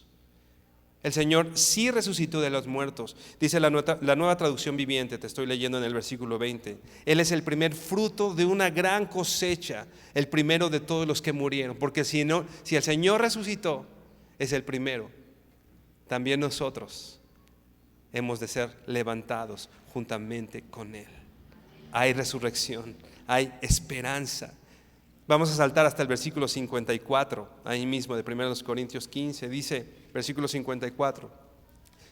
El Señor sí resucitó de los muertos. Dice la nueva traducción viviente, te estoy leyendo en el versículo 20. Él es el primer fruto de una gran cosecha, el primero de todos los que murieron. Porque si el Señor resucitó, es el primero. También nosotros hemos de ser levantados juntamente con Él. Hay resurrección, hay esperanza. Vamos a saltar hasta el versículo 54, ahí mismo de 1 Corintios 15, dice, versículo 54,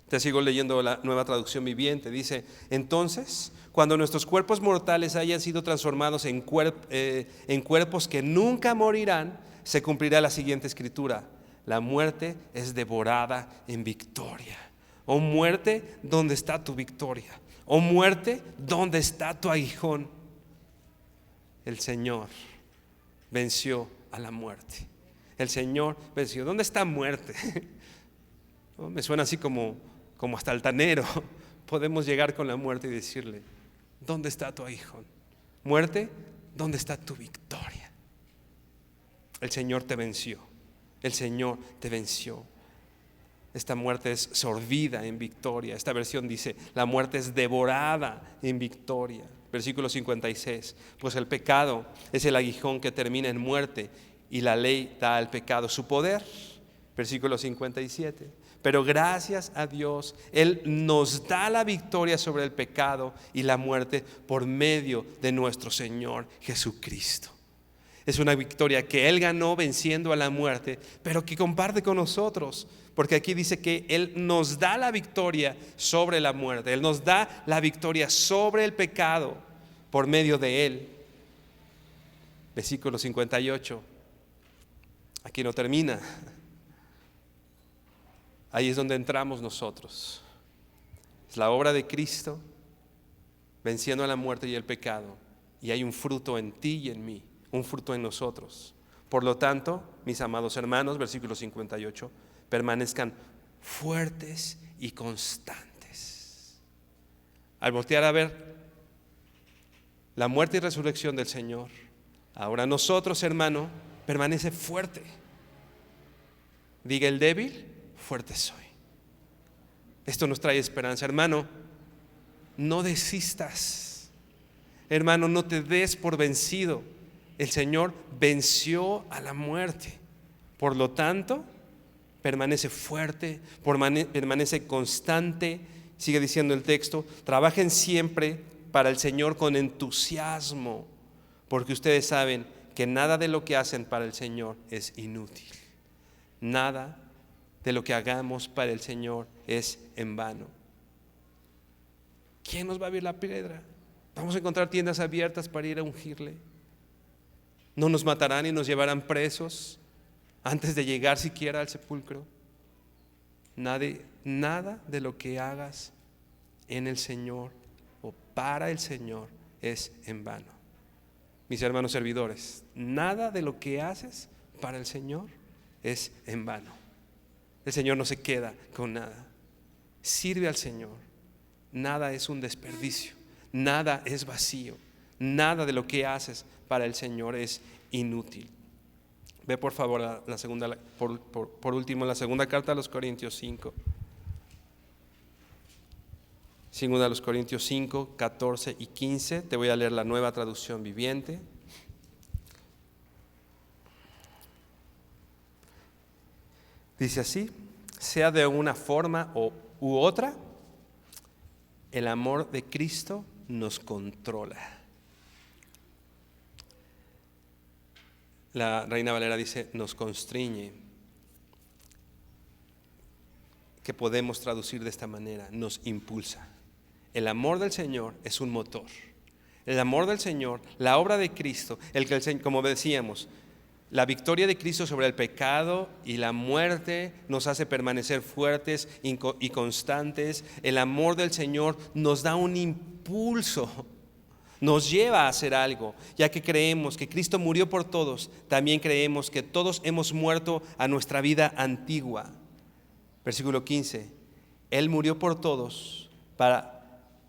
te sigo leyendo la nueva traducción viviente, dice, entonces, cuando nuestros cuerpos mortales hayan sido transformados en cuerpos que nunca morirán, se cumplirá la siguiente escritura: la muerte es devorada en victoria. Oh muerte, ¿dónde está tu victoria? Oh muerte, ¿dónde está tu aguijón? El Señor venció a la muerte. El Señor venció. ¿Dónde está muerte? ¿No? Me suena así como hasta altanero. Podemos llegar con la muerte y decirle: ¿dónde está tu aguijón? Muerte, ¿dónde está tu victoria? El Señor te venció. El Señor te venció. Esta muerte es sorbida en victoria. Esta versión dice: la muerte es devorada en victoria. Versículo 56, pues el pecado es el aguijón que termina en muerte, y la ley da al pecado su poder. Versículo 57, pero gracias a Dios, Él nos da la victoria sobre el pecado y la muerte por medio de nuestro Señor Jesucristo. Es una victoria que Él ganó venciendo a la muerte, pero que comparte con nosotros, porque aquí dice que Él nos da la victoria sobre la muerte. Él nos da la victoria sobre el pecado por medio de Él. Versículo 58. Aquí no termina. Ahí es donde entramos nosotros. Es la obra de Cristo venciendo a la muerte y el pecado. Y hay un fruto en ti y en mí, un fruto en nosotros. Por lo tanto, mis amados hermanos, versículo 58, permanezcan fuertes y constantes. Al voltear a ver la muerte y resurrección del Señor. Ahora nosotros, hermano, permanece fuerte. Diga el débil, fuerte soy. Esto nos trae esperanza. Hermano, no desistas. Hermano, no te des por vencido. El Señor venció a la muerte. Por lo tanto, permanece fuerte, permanece constante. Sigue diciendo el texto, trabajen siempre para el Señor con entusiasmo, porque ustedes saben que nada de lo que hacen para el Señor es inútil. Nada de lo que hagamos para el Señor es en vano. ¿Quién nos va a abrir la piedra? Vamos a encontrar tiendas abiertas para ir a ungirle. No nos matarán y nos llevarán presos antes de llegar siquiera al sepulcro. Nada de lo que hagas en el Señor o para el Señor es en vano. Mis hermanos servidores, nada de lo que haces para el Señor es en vano. El Señor no se queda con nada. Sirve al Señor. Nada es un desperdicio. Nada es vacío. Nada de lo que haces para el Señor es inútil. Ve por favor la segunda, por último, la segunda carta a los Corintios 5. Segunda a los Corintios 5, 14 y 15. Te voy a leer la Nueva Traducción Viviente. Dice así: sea de una forma u otra, el amor de Cristo nos controla. La Reina Valera dice nos constriñe, que podemos traducir de esta manera, nos impulsa. El amor del Señor es un motor. El amor del Señor, la obra de Cristo, como decíamos, la victoria de Cristo sobre el pecado y la muerte nos hace permanecer fuertes y constantes. El amor del Señor nos da un impulso, nos lleva a hacer algo, ya que creemos que Cristo murió por todos. También creemos que todos hemos muerto a nuestra vida antigua. Versículo 15: Él murió por todos para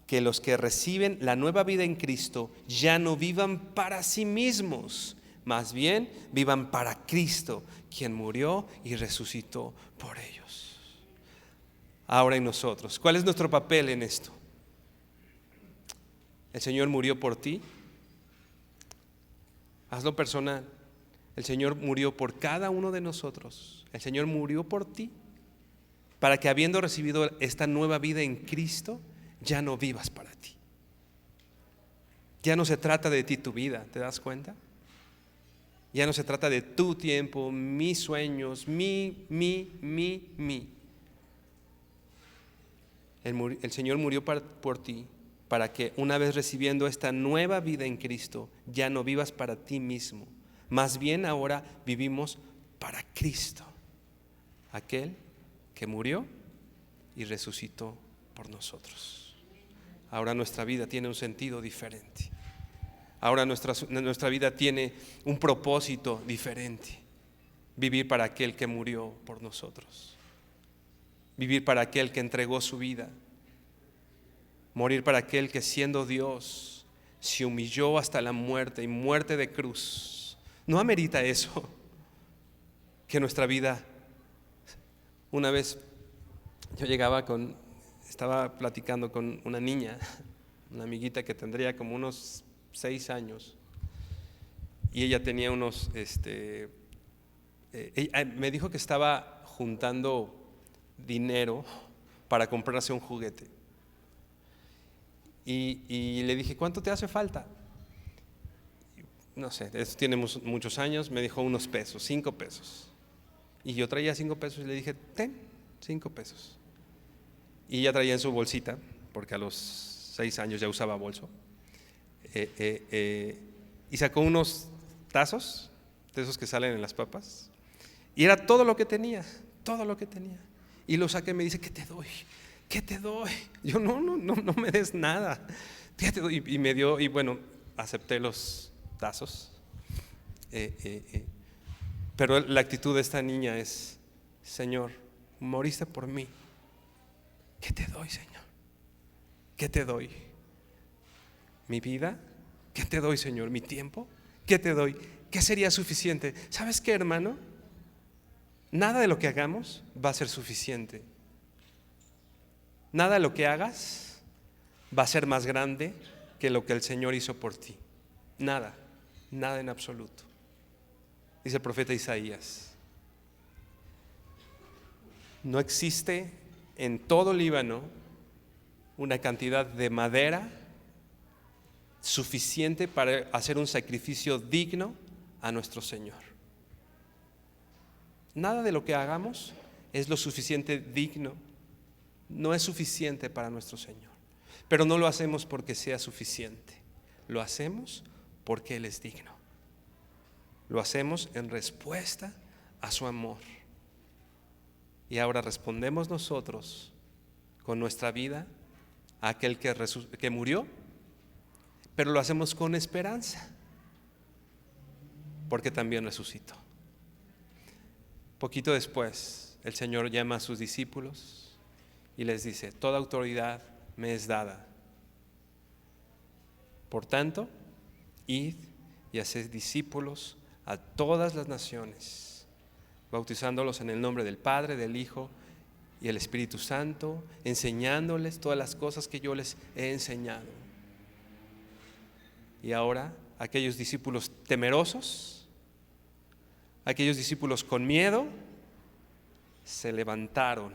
que los que reciben la nueva vida en Cristo ya no vivan para sí mismos, más bien vivan para Cristo, quien murió y resucitó por ellos. Ahora en nosotros, ¿cuál es nuestro papel en esto? El Señor murió por ti. Hazlo personal. El Señor murió por cada uno de nosotros. El Señor murió por ti para que, habiendo recibido esta nueva vida en Cristo, ya no vivas para ti. Ya no se trata de ti tu vida, ¿te das cuenta? Ya no se trata de tu tiempo, mis sueños, mi. El Señor murió por ti para que, una vez recibiendo esta nueva vida en Cristo, ya no vivas para ti mismo. Más bien ahora vivimos para Cristo, aquel que murió y resucitó por nosotros. Ahora nuestra vida tiene un sentido diferente. Ahora nuestra vida tiene un propósito diferente. Vivir para aquel que murió por nosotros. Vivir para aquel que entregó su vida. Morir para aquel que, siendo Dios, se humilló hasta la muerte y muerte de cruz. ¿No amerita eso? Que nuestra vida. Una vez yo estaba platicando con una niña, una amiguita que tendría como unos 6 años, y ella tenía me dijo que estaba juntando dinero para comprarse un juguete, y le dije, ¿cuánto te hace falta? No sé, eso tiene muchos años. Me dijo unos pesos, 5 pesos, y yo traía 5 pesos y le dije, ten 5 pesos. Y ella traía en su bolsita, porque a los 6 años ya usaba bolso, y sacó unos tazos de esos que salen en las papas, y era todo lo que tenía, y lo saqué y me dice, ¿qué te doy? ¿Qué te doy? Yo, no me des nada. ¿Qué te doy? Y me dio, y bueno, acepté los tazos, pero la actitud de esta niña es, Señor, moriste por mí. ¿Qué te doy, Señor? ¿Qué te doy? ¿Mi vida? ¿Qué te doy, Señor? ¿Mi tiempo? ¿Qué te doy? ¿Qué sería suficiente? ¿Sabes qué, hermano? Nada de lo que hagamos va a ser suficiente. Nada de lo que hagas va a ser más grande que lo que el Señor hizo por ti. Nada, nada en absoluto. Dice el profeta Isaías: no existe en todo Líbano una cantidad de madera suficiente para hacer un sacrificio digno a nuestro Señor. Nada de lo que hagamos es lo suficiente digno, no es suficiente para nuestro Señor. Pero no lo hacemos porque sea suficiente, lo hacemos porque Él es digno. Lo hacemos en respuesta a su amor. Y ahora respondemos nosotros con nuestra vida a aquel que murió, pero lo hacemos con esperanza, porque también resucitó. Poquito después, el Señor llama a sus discípulos y les dice: toda autoridad me es dada. Por tanto, id y haced discípulos a todas las naciones, bautizándolos en el nombre del Padre, del Hijo y el Espíritu Santo, enseñándoles todas las cosas que yo les he enseñado. Y ahora, aquellos discípulos temerosos, aquellos discípulos con miedo, se levantaron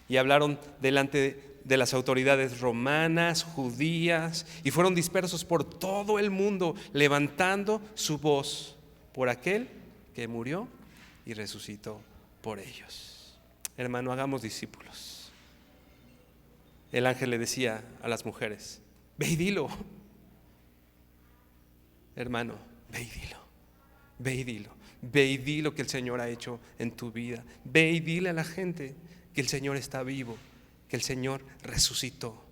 y hablaron delante de las autoridades romanas, judías, y fueron dispersos por todo el mundo, levantando su voz por aquel que murió y resucitó por ellos. Hermano, hagamos discípulos. El ángel le decía a las mujeres: ve y dilo. Hermano, ve y dilo, ve y dilo, ve y di lo que el Señor ha hecho en tu vida. Ve y dile a la gente que el Señor está vivo, que el Señor resucitó,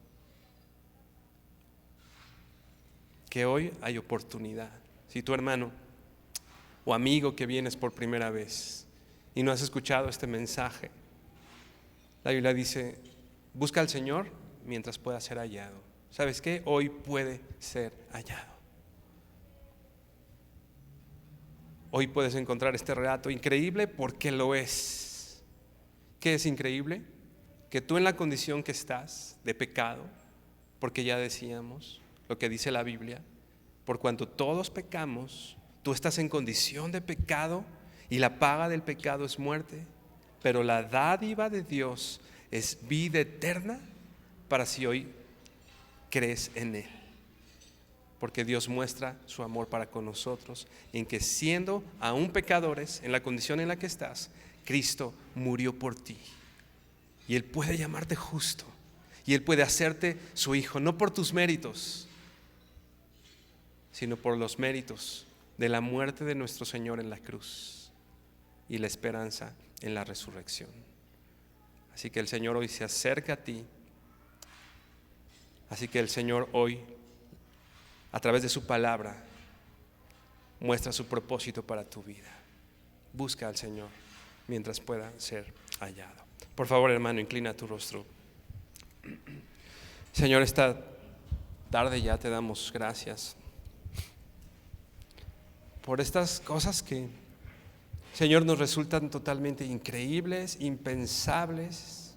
que hoy hay oportunidad. Si tu hermano o amigo que vienes por primera vez y no has escuchado este mensaje, la Biblia dice: busca al Señor mientras pueda ser hallado. ¿Sabes qué? Hoy puede ser hallado. Hoy puedes encontrar este relato increíble porque lo es. ¿Qué es increíble? Que tú, en la condición que estás de pecado, porque ya decíamos lo que dice la Biblia, por cuanto todos pecamos, tú estás en condición de pecado y la paga del pecado es muerte, pero la dádiva de Dios es vida eterna para si hoy crees en Él. Porque Dios muestra su amor para con nosotros en que, siendo aún pecadores, en la condición en la que estás, Cristo murió por ti. Y Él puede llamarte justo. Y Él puede hacerte su hijo, no por tus méritos, sino por los méritos de la muerte de nuestro Señor en la cruz y la esperanza en la resurrección. Así que el Señor hoy se acerca a ti. Así que el Señor hoy, a través de su palabra, muestra su propósito para tu vida. Busca al Señor mientras pueda ser hallado. Por favor, hermano, inclina tu rostro. Señor, esta tarde ya te damos gracias por estas cosas que, Señor, nos resultan totalmente increíbles, impensables.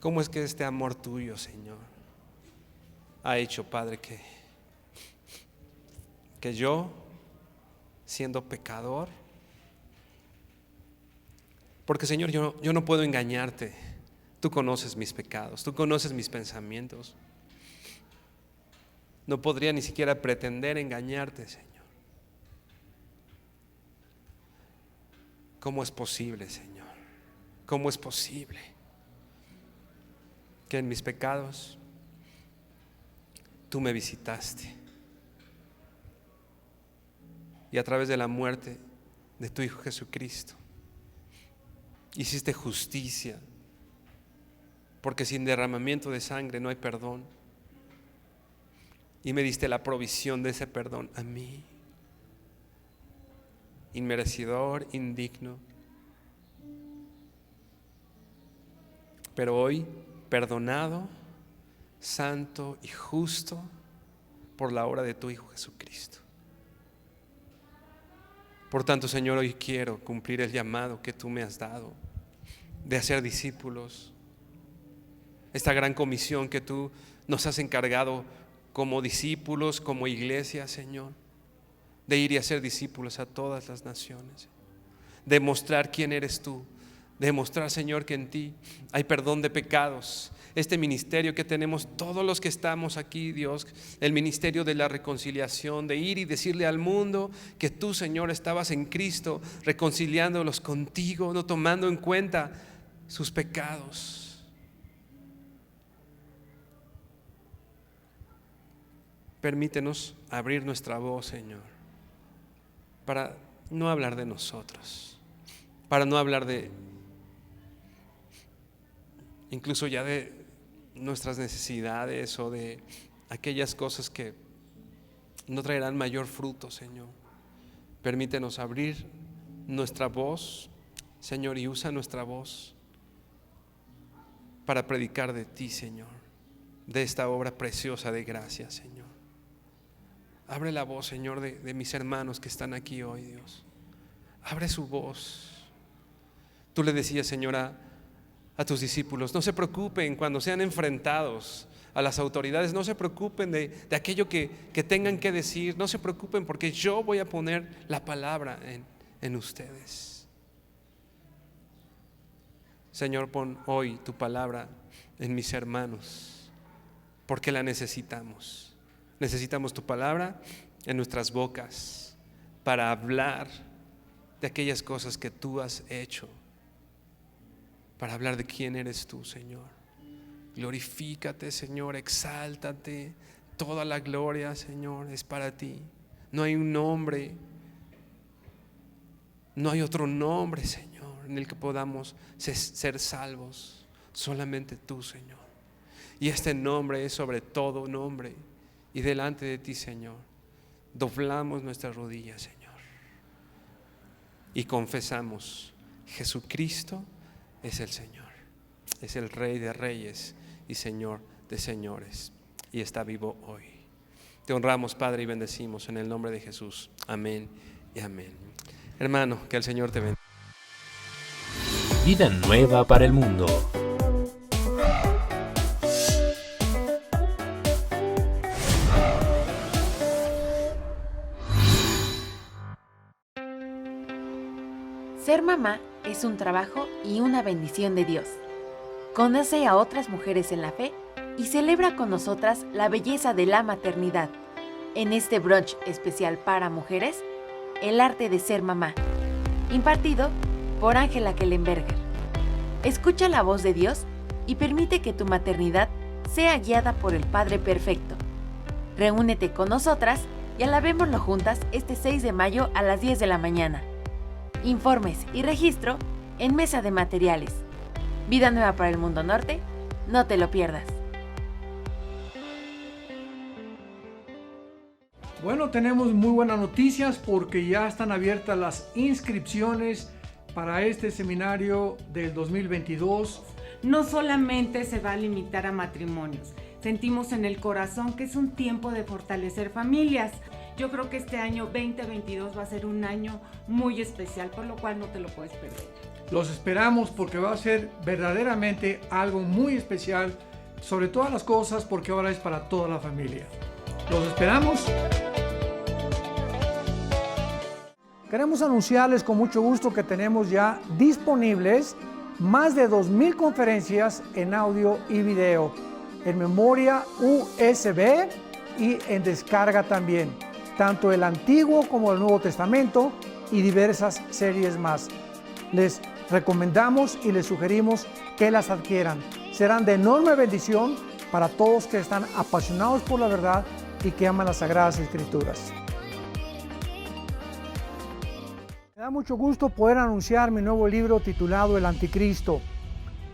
¿Cómo es que este amor tuyo, Señor, ha hecho, Padre, que yo, siendo pecador, porque, Señor, yo no puedo engañarte. Tú conoces mis pecados, tú conoces mis pensamientos. No podría ni siquiera pretender engañarte, Señor. ¿Cómo es posible, Señor? ¿Cómo es posible que en mis pecados tú me visitaste y a través de la muerte de tu Hijo Jesucristo hiciste justicia? Porque sin derramamiento de sangre no hay perdón. Y me diste la provisión de ese perdón a mí, inmerecidor, indigno. Pero hoy, perdonado, santo y justo por la obra de tu Hijo Jesucristo. Por tanto, Señor, hoy quiero cumplir el llamado que tú me has dado de hacer discípulos. Esta gran comisión que tú nos has encargado como discípulos, como iglesia, Señor, de ir y hacer discípulos a todas las naciones, de mostrar quién eres tú, de mostrar, Señor, que en ti hay perdón de pecados. Este ministerio que tenemos todos los que estamos aquí, Dios, el ministerio de la reconciliación, de ir y decirle al mundo que tú, Señor, estabas en Cristo, reconciliándolos contigo, no tomando en cuenta sus pecados. Permítenos abrir nuestra voz, Señor, para no hablar de nosotros, para no hablar de incluso ya de nuestras necesidades o de aquellas cosas que no traerán mayor fruto, Señor. Permítenos abrir nuestra voz, Señor, y usa nuestra voz para predicar de ti, Señor, de esta obra preciosa de gracia, Señor. Abre la voz, Señor, de mis hermanos que están aquí hoy, Dios. Abre su voz. Tú le decías, Señor, a tus discípulos, no se preocupen cuando sean enfrentados a las autoridades, no se preocupen de aquello que tengan que decir, no se preocupen porque yo voy a poner la palabra en ustedes. Señor, pon hoy tu palabra en mis hermanos, porque la necesitamos. Necesitamos tu palabra en nuestras bocas para hablar de aquellas cosas que tú has hecho, para hablar de quién eres tú, Señor. Glorifícate, Señor, exáltate. Toda la gloria, Señor, es para ti. No hay un nombre, no hay otro nombre, Señor, en el que podamos ser salvos. Solamente tú, Señor. Y este nombre es sobre todo nombre. Y delante de ti, Señor, doblamos nuestras rodillas, Señor, y confesamos: Jesucristo es el Señor, es el Rey de reyes y Señor de señores, y está vivo hoy. Te honramos, Padre, y bendecimos en el nombre de Jesús. Amén y amén. Hermano, que el Señor te bendiga. Vida nueva para el mundo. Ser mamá es un trabajo y una bendición de Dios. Conoce a otras mujeres en la fe y celebra con nosotras la belleza de la maternidad. En este brunch especial para mujeres, el arte de ser mamá, impartido por Ángela Kellenberger. Escucha la voz de Dios y permite que tu maternidad sea guiada por el Padre Perfecto. Reúnete con nosotras y alabémoslo juntas este 6 de mayo a las 10 de la mañana. Informes y registro en Mesa de Materiales. Vida Nueva para el Mundo Norte, no te lo pierdas. Bueno, tenemos muy buenas noticias porque ya están abiertas las inscripciones para este seminario del 2022. No solamente se va a limitar a matrimonios, sentimos en el corazón que es un tiempo de fortalecer familias. Yo creo que este año 2022 va a ser un año muy especial, por lo cual no te lo puedes perder. Los esperamos porque va a ser verdaderamente algo muy especial, sobre todas las cosas, porque ahora es para toda la familia. Los esperamos. Queremos anunciarles con mucho gusto que tenemos ya disponibles más de 2,000 conferencias en audio y video, en memoria USB y en descarga también, tanto el Antiguo como el Nuevo Testamento y diversas series más. Les recomendamos y les sugerimos que las adquieran. Serán de enorme bendición para todos que están apasionados por la verdad y que aman las Sagradas Escrituras. Me da mucho gusto poder anunciar mi nuevo libro titulado El Anticristo,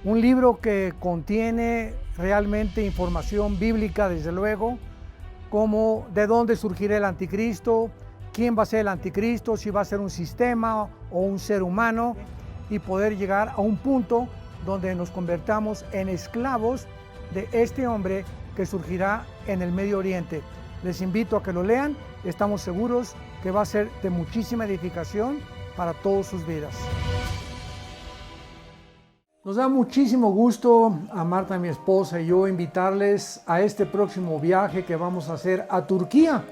un libro que contiene realmente información bíblica, desde luego, como de dónde surgirá el anticristo, quién va a ser el anticristo, si va a ser un sistema o un ser humano, y poder llegar a un punto donde nos convertamos en esclavos de este hombre que surgirá en el Medio Oriente. Les invito a que lo lean, estamos seguros que va a ser de muchísima edificación para todas sus vidas. Nos da muchísimo gusto a Marta, mi esposa, y yo invitarles a este próximo viaje que vamos a hacer a Turquía.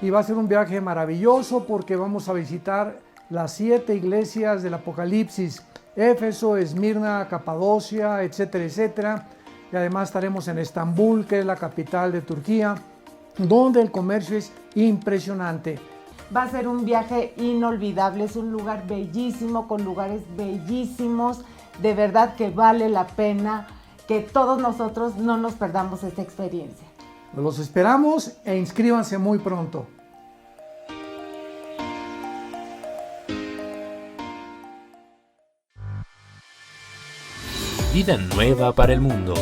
Y va a ser un viaje maravilloso porque vamos a visitar las 7 iglesias del Apocalipsis: Éfeso, Esmirna, Capadocia, etcétera, etcétera. Y además estaremos en Estambul, que es la capital de Turquía, donde el comercio es impresionante. Va a ser un viaje inolvidable, es un lugar bellísimo, con lugares bellísimos. De verdad que vale la pena que todos nosotros no nos perdamos esta experiencia. Los esperamos e inscríbanse muy pronto. Vida nueva para el mundo.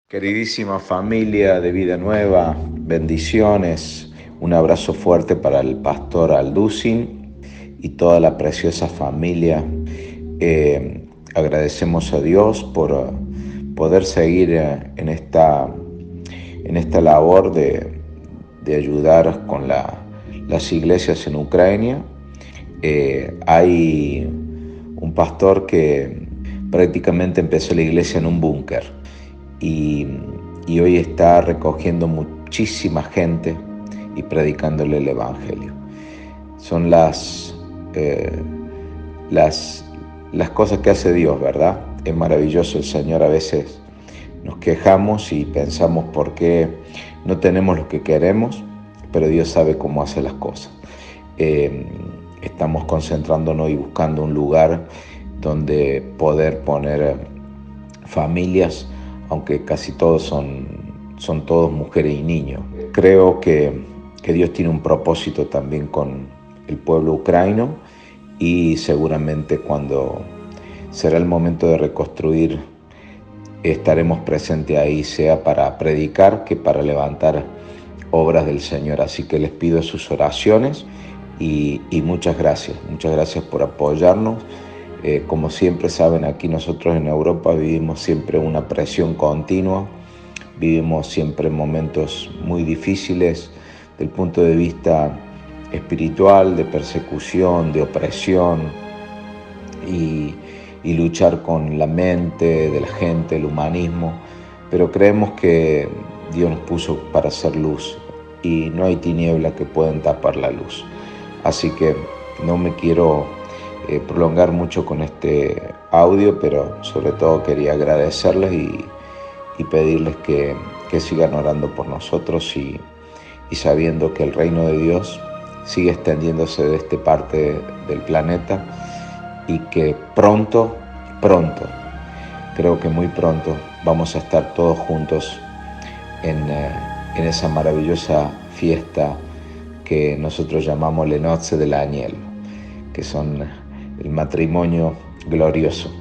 Queridísima familia de Vida Nueva, bendiciones. Un abrazo fuerte para el pastor Alducin y toda la preciosa familia. Agradecemos a Dios por poder seguir en esta labor de ayudar con las iglesias en Ucrania. Hay un pastor que prácticamente empezó la iglesia en un búnker. Y hoy está recogiendo muchísima gente y predicándole el Evangelio. Son las cosas que hace Dios, ¿verdad? Es maravilloso el Señor. A veces nos quejamos y pensamos por qué no tenemos lo que queremos, pero Dios sabe cómo hace las cosas. Estamos concentrándonos y buscando un lugar donde poder poner familias, aunque casi todos son todos mujeres y niños. Creo que Dios tiene un propósito también con el pueblo ucraniano y seguramente cuando será el momento de reconstruir estaremos presentes ahí, sea para predicar que para levantar obras del Señor. Así que les pido sus oraciones y muchas gracias por apoyarnos. Como siempre saben, aquí nosotros en Europa vivimos siempre una presión continua, vivimos siempre momentos muy difíciles del punto de vista espiritual, de persecución, de opresión y luchar con la mente de la gente, el humanismo, pero creemos que Dios nos puso para hacer luz y no hay tiniebla que puedan tapar la luz. Así que no me quiero prolongar mucho con este audio, pero sobre todo quería agradecerles y pedirles que sigan orando por nosotros y sabiendo que el reino de Dios sigue extendiéndose de esta parte del planeta y que pronto, creo que muy pronto vamos a estar todos juntos en esa maravillosa fiesta que nosotros llamamos le nozze dell'agnello, que son el matrimonio glorioso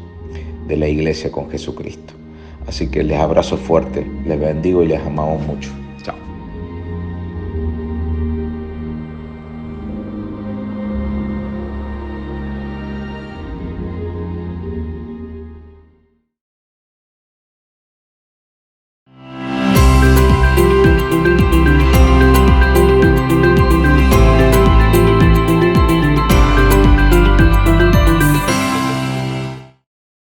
de la iglesia con Jesucristo. Así que les abrazo fuerte, les bendigo y les amamos mucho.